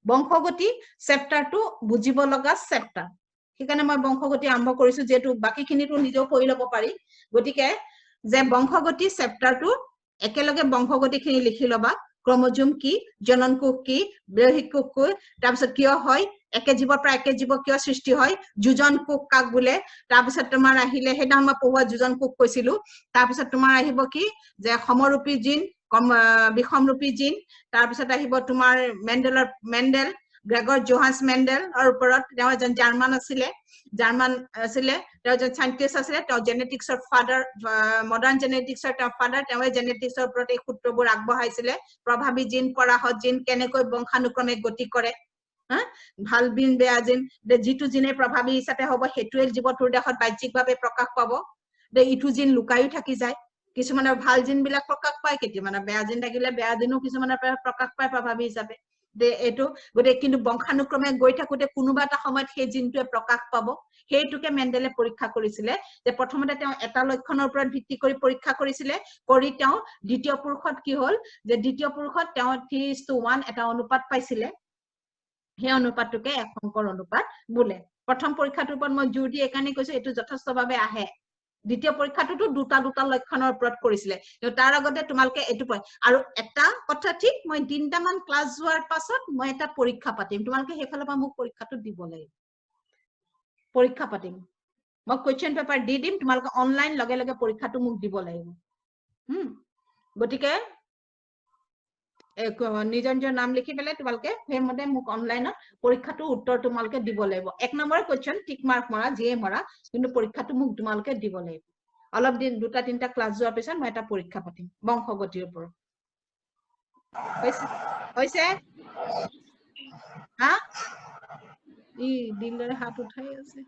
বংশগতি চেপ্টাৰটো বুজিব লগা চেপ্টাৰ সেইকাৰণে মই বংশগতি আৰম্ভ কৰিছো যেটো বাকিখিনিটো নিজেও কৰি লব পাৰি গতিকে যে বংশগতি চেপ্টাৰটো একেলগে বংশগতিখিনি লিখি লবা ক্ৰমোজোম কি জনন কোষ কি বৈহিক কোষ কি তাৰপিছত কিয় হয় একে জীৱৰ পৰা একে জীৱ কিয় সৃষ্টি হয় যোজন কোষ কাক বোলে তাৰপিছত তোমাৰ আহিলে হেডা মই পঢ়োৱা যোজন কোষ কৈছিলো তাৰপিছত তোমাৰ আহিব কি যে সমৰূপী জিন বিষমৰূপী জিন তাৰপিছত আহিব তোমাৰ মেন্ডেল গ্ৰেগৰ জোহান্স মেন্ডেল আৰু ওপৰত তেওঁ এজন জাৰ্মান আছিলে তেওঁ এজন সাইন্টিষ্ট আছিলে তেওঁ জেনেটিক্সৰ ফাদাৰ মডাৰ্ন জেনেটিক্সৰ তেওঁ ফাদাৰ তেওঁ জেনেটিক্সৰ ওপৰত এই সূত্ৰবোৰ আগবঢ়াইছিলে প্ৰভাৱী জিন পৰাহত জিন কেনেকৈ বংশানুক্ৰমে গতি কৰে ভাল জিন বেয়া জিন যিটো জিনে প্ৰভাৱী হিচাপে হ'ব হেতুৱে জীৱটোৰ দেহত বাহ্যিকভাৱে প্ৰকাশ পাব ইটো জিন লুকায়ো থাকি যায় কিছুমানৰ ভাল জিন বিলাক প্ৰকাশ পায় কেতিয়াবা বেয়া জিন থাকিলে বেয়া জিনো কিছুমানৰ প্ৰকাশ পায় প্ৰভাৱী হিচাপে এটো গতে কিন্তু বংশানুক্ৰমে গৈ থাকোতে কোনোবা এটা সময়ত সেই জিনটোৱে প্ৰকাশ পাব হেতুকে মেন্ডেলে পৰীক্ষা কৰিছিলে যে প্ৰথমতে তেওঁ এটা লক্ষণৰ ওপৰত ভিত্তি কৰি পৰীক্ষা কৰিছিলে কৰি তেওঁ দ্বিতীয় পুৰুষত কি হ'ল যে দ্বিতীয় পুৰুষত তেওঁ 3:1 এটা অনুপাত পাইছিলে সেই অনুপাতটোকে এক সংকৰ অনুপাত বোলে প্ৰথম পৰীক্ষাটোৰ ওপৰত মই জোৰ দি একানি কৈছো এটো যথেষ্টভাৱে আহে দ্বিতীয় পৰীক্ষাটোতো দুটা লক্ষণৰ ওপৰত কৰিছিলে তাৰ আগতে তোমালকে এটো আৰু এটা কথা ঠিক মই 3টা মান ক্লাস যোৱাৰ পাছত মই এটা পৰীক্ষা পাতিম তোমালকে হেফালৰ পৰা মোক পৰীক্ষাটো দিব লাগিব পৰীক্ষা পাতিম মই কোৱেশ্চন পেপাৰ দি দিম তোমালকে অনলাইন লগে লগে পৰীক্ষাটো মোক দিব লাগিব গটিকে নিজৰ নাম লিখি পেলে তোমালকে হেমতে মোক অনলাইনত পৰীক্ষাটো উত্তৰ তোমালকে দিব লাগিব এক নম্বৰ কোৱেশ্চন টিক মাৰ্ক মাৰা জিয়ে মাৰা কিন্তু পৰীক্ষাটো মোক তোমালকে দিব লাগিব অলপ দিন দুটা তিনটা ক্লাস যোৱাৰ পিছত মই এটা পৰীক্ষা পাতিম বংশগতিৰ ওপৰত হৈছে হা ই দিলৰে হাত উঠাই আছে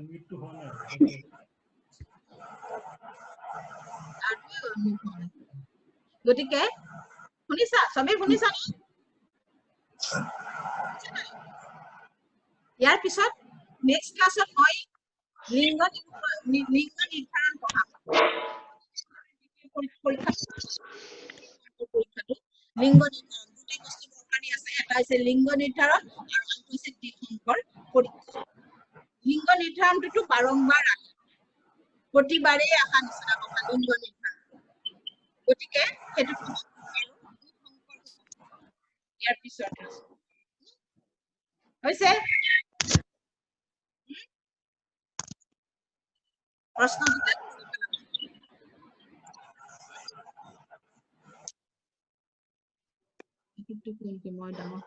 মিটটো হোৱা নাই গতিকে শুনিছা সবে শুনিছা ইয়াৰ পিছত নেক্সট ক্লাছত মই লিংগ নিৰ্ধাৰণ পঢ়াম পৰীক্ষাটো লিংগ নিৰ্ধাৰণ দুটা বস্তু দৰকাৰী আছে এটা হৈছে লিংগ নিৰ্ধাৰণ আৰু আনটো হৈছে দ্বিসংকৰ পৰীক্ষা লিংগ নিৰ্ধাৰণটো বাৰম্বাৰ আহে প্ৰতিবাৰে আহা নিচিনা কথা লিংগ নিৰ্ধাৰণ গতিকে হেতু ইয়াৰ পিছত হৈছে প্ৰশ্ন মই ডাঙৰ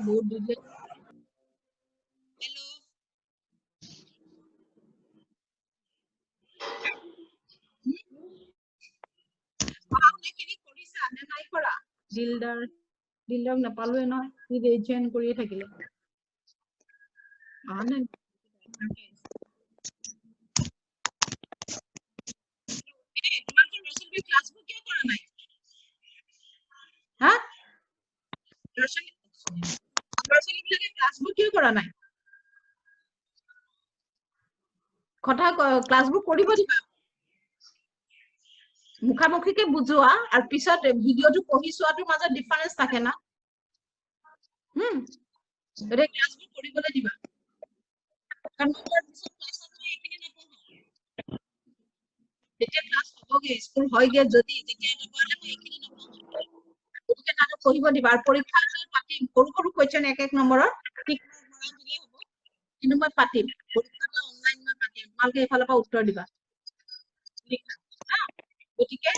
বহুত দিলে হেল্ল পাওনেখিনি কৰিছা নে নাই কৰা দিলদাৰ নাপালোৱে নহয় সি ৰেজেন কৰিয়ে থাকিলে আনে তোমালোকৰ ৰচুলবি ক্লাছবোৰ কিয় কৰা নাই হা ৰচুলবিলাকে ক্লাছবোৰ কিয় কৰা নাই কথা ক্লাছবোৰ কৰিব দিবা মুখামুখিকে বুজোৱা আৰু পিছত ভিডিওটো পঢ়ি চোৱাটোৰ মাজত ডিফাৰেন্স থাকে না ৰে ক্লাছবোৰ কৰিবলৈ দিবা কাৰণ মই পিছত ক্লাছত মই এইখিনি নপঢ়াম যেতিয়া ক্লাছ হ'বগে স্কুল হয়গে যদি তেতিয়া নপঢ়ালে মই এইখিনি নপঢ়াম গতিকে তাতে পঢ়িব দিবা আৰু পৰীক্ষা পাতিম সৰু সৰু কোৱেশ্চন এক নম্বৰৰ ঠিক মৰা দিলে হ'ব কিন্তু মই পাতিম পৰীক্ষাটা অনলাইন মই পাতিম তোমালোকে এফালৰ পৰা উত্তৰ দিবা লিখা গতিকে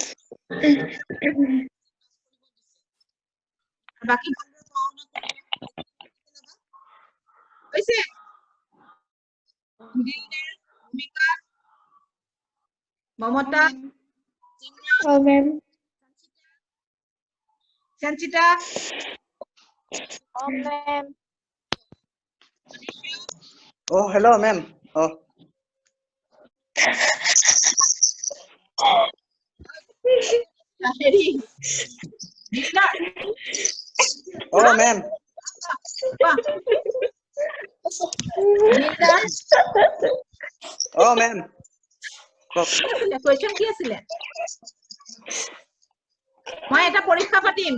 বাকি হৈছে ভূমিকা মমতা ma'am. Sanchita Ma'am. Oh, hello, ma'am. Oh. হেৰি Oh, ma'am. Oh, ma'am. Question কি আছিলে মই এটা পৰীক্ষা পাতিম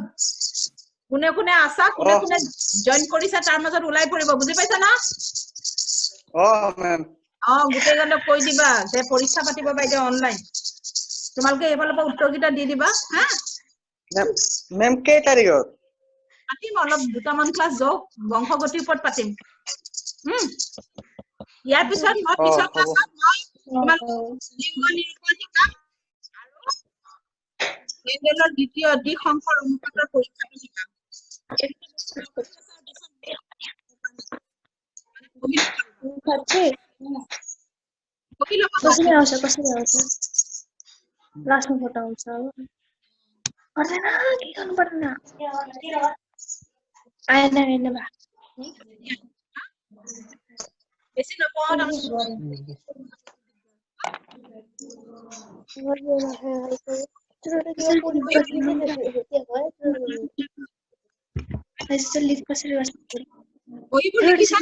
কোনে কোনে আছা কোনে কোনে জয়েন কৰিছা তাৰ মাজত ওলাই পৰিব বুজি পাইছা না Oh, ma'am. গোটেই জনক কৈ দিবা যে পৰীক্ষা পাতিব বাইদে অনলাইন তোমালোকে এফালৰ পৰা উত্তৰকেইটা দি দিবা হা Ma'am, কেই তাৰিখত পাতিম অলপ দুটামান ক্লাছ যাওক বংশগতিৰ ওপৰত পাতিম ইয়াৰ পিছত মই পিছৰ ক্লাছত মই লিংগ নিৰূপণ শিকাম আৰু লেনদেনৰ দ্বিতীয় দ্বি সংকৰ অনুপাতৰ পৰীক্ষাটো শিকাম कसरी आउँछ लास्टमा फोटो आउँछ पर्दैन के गर्नु पर्दैन आएन बा बेसी नपढ लिफ्ट कसरी गर्छ ओइ बोली किसा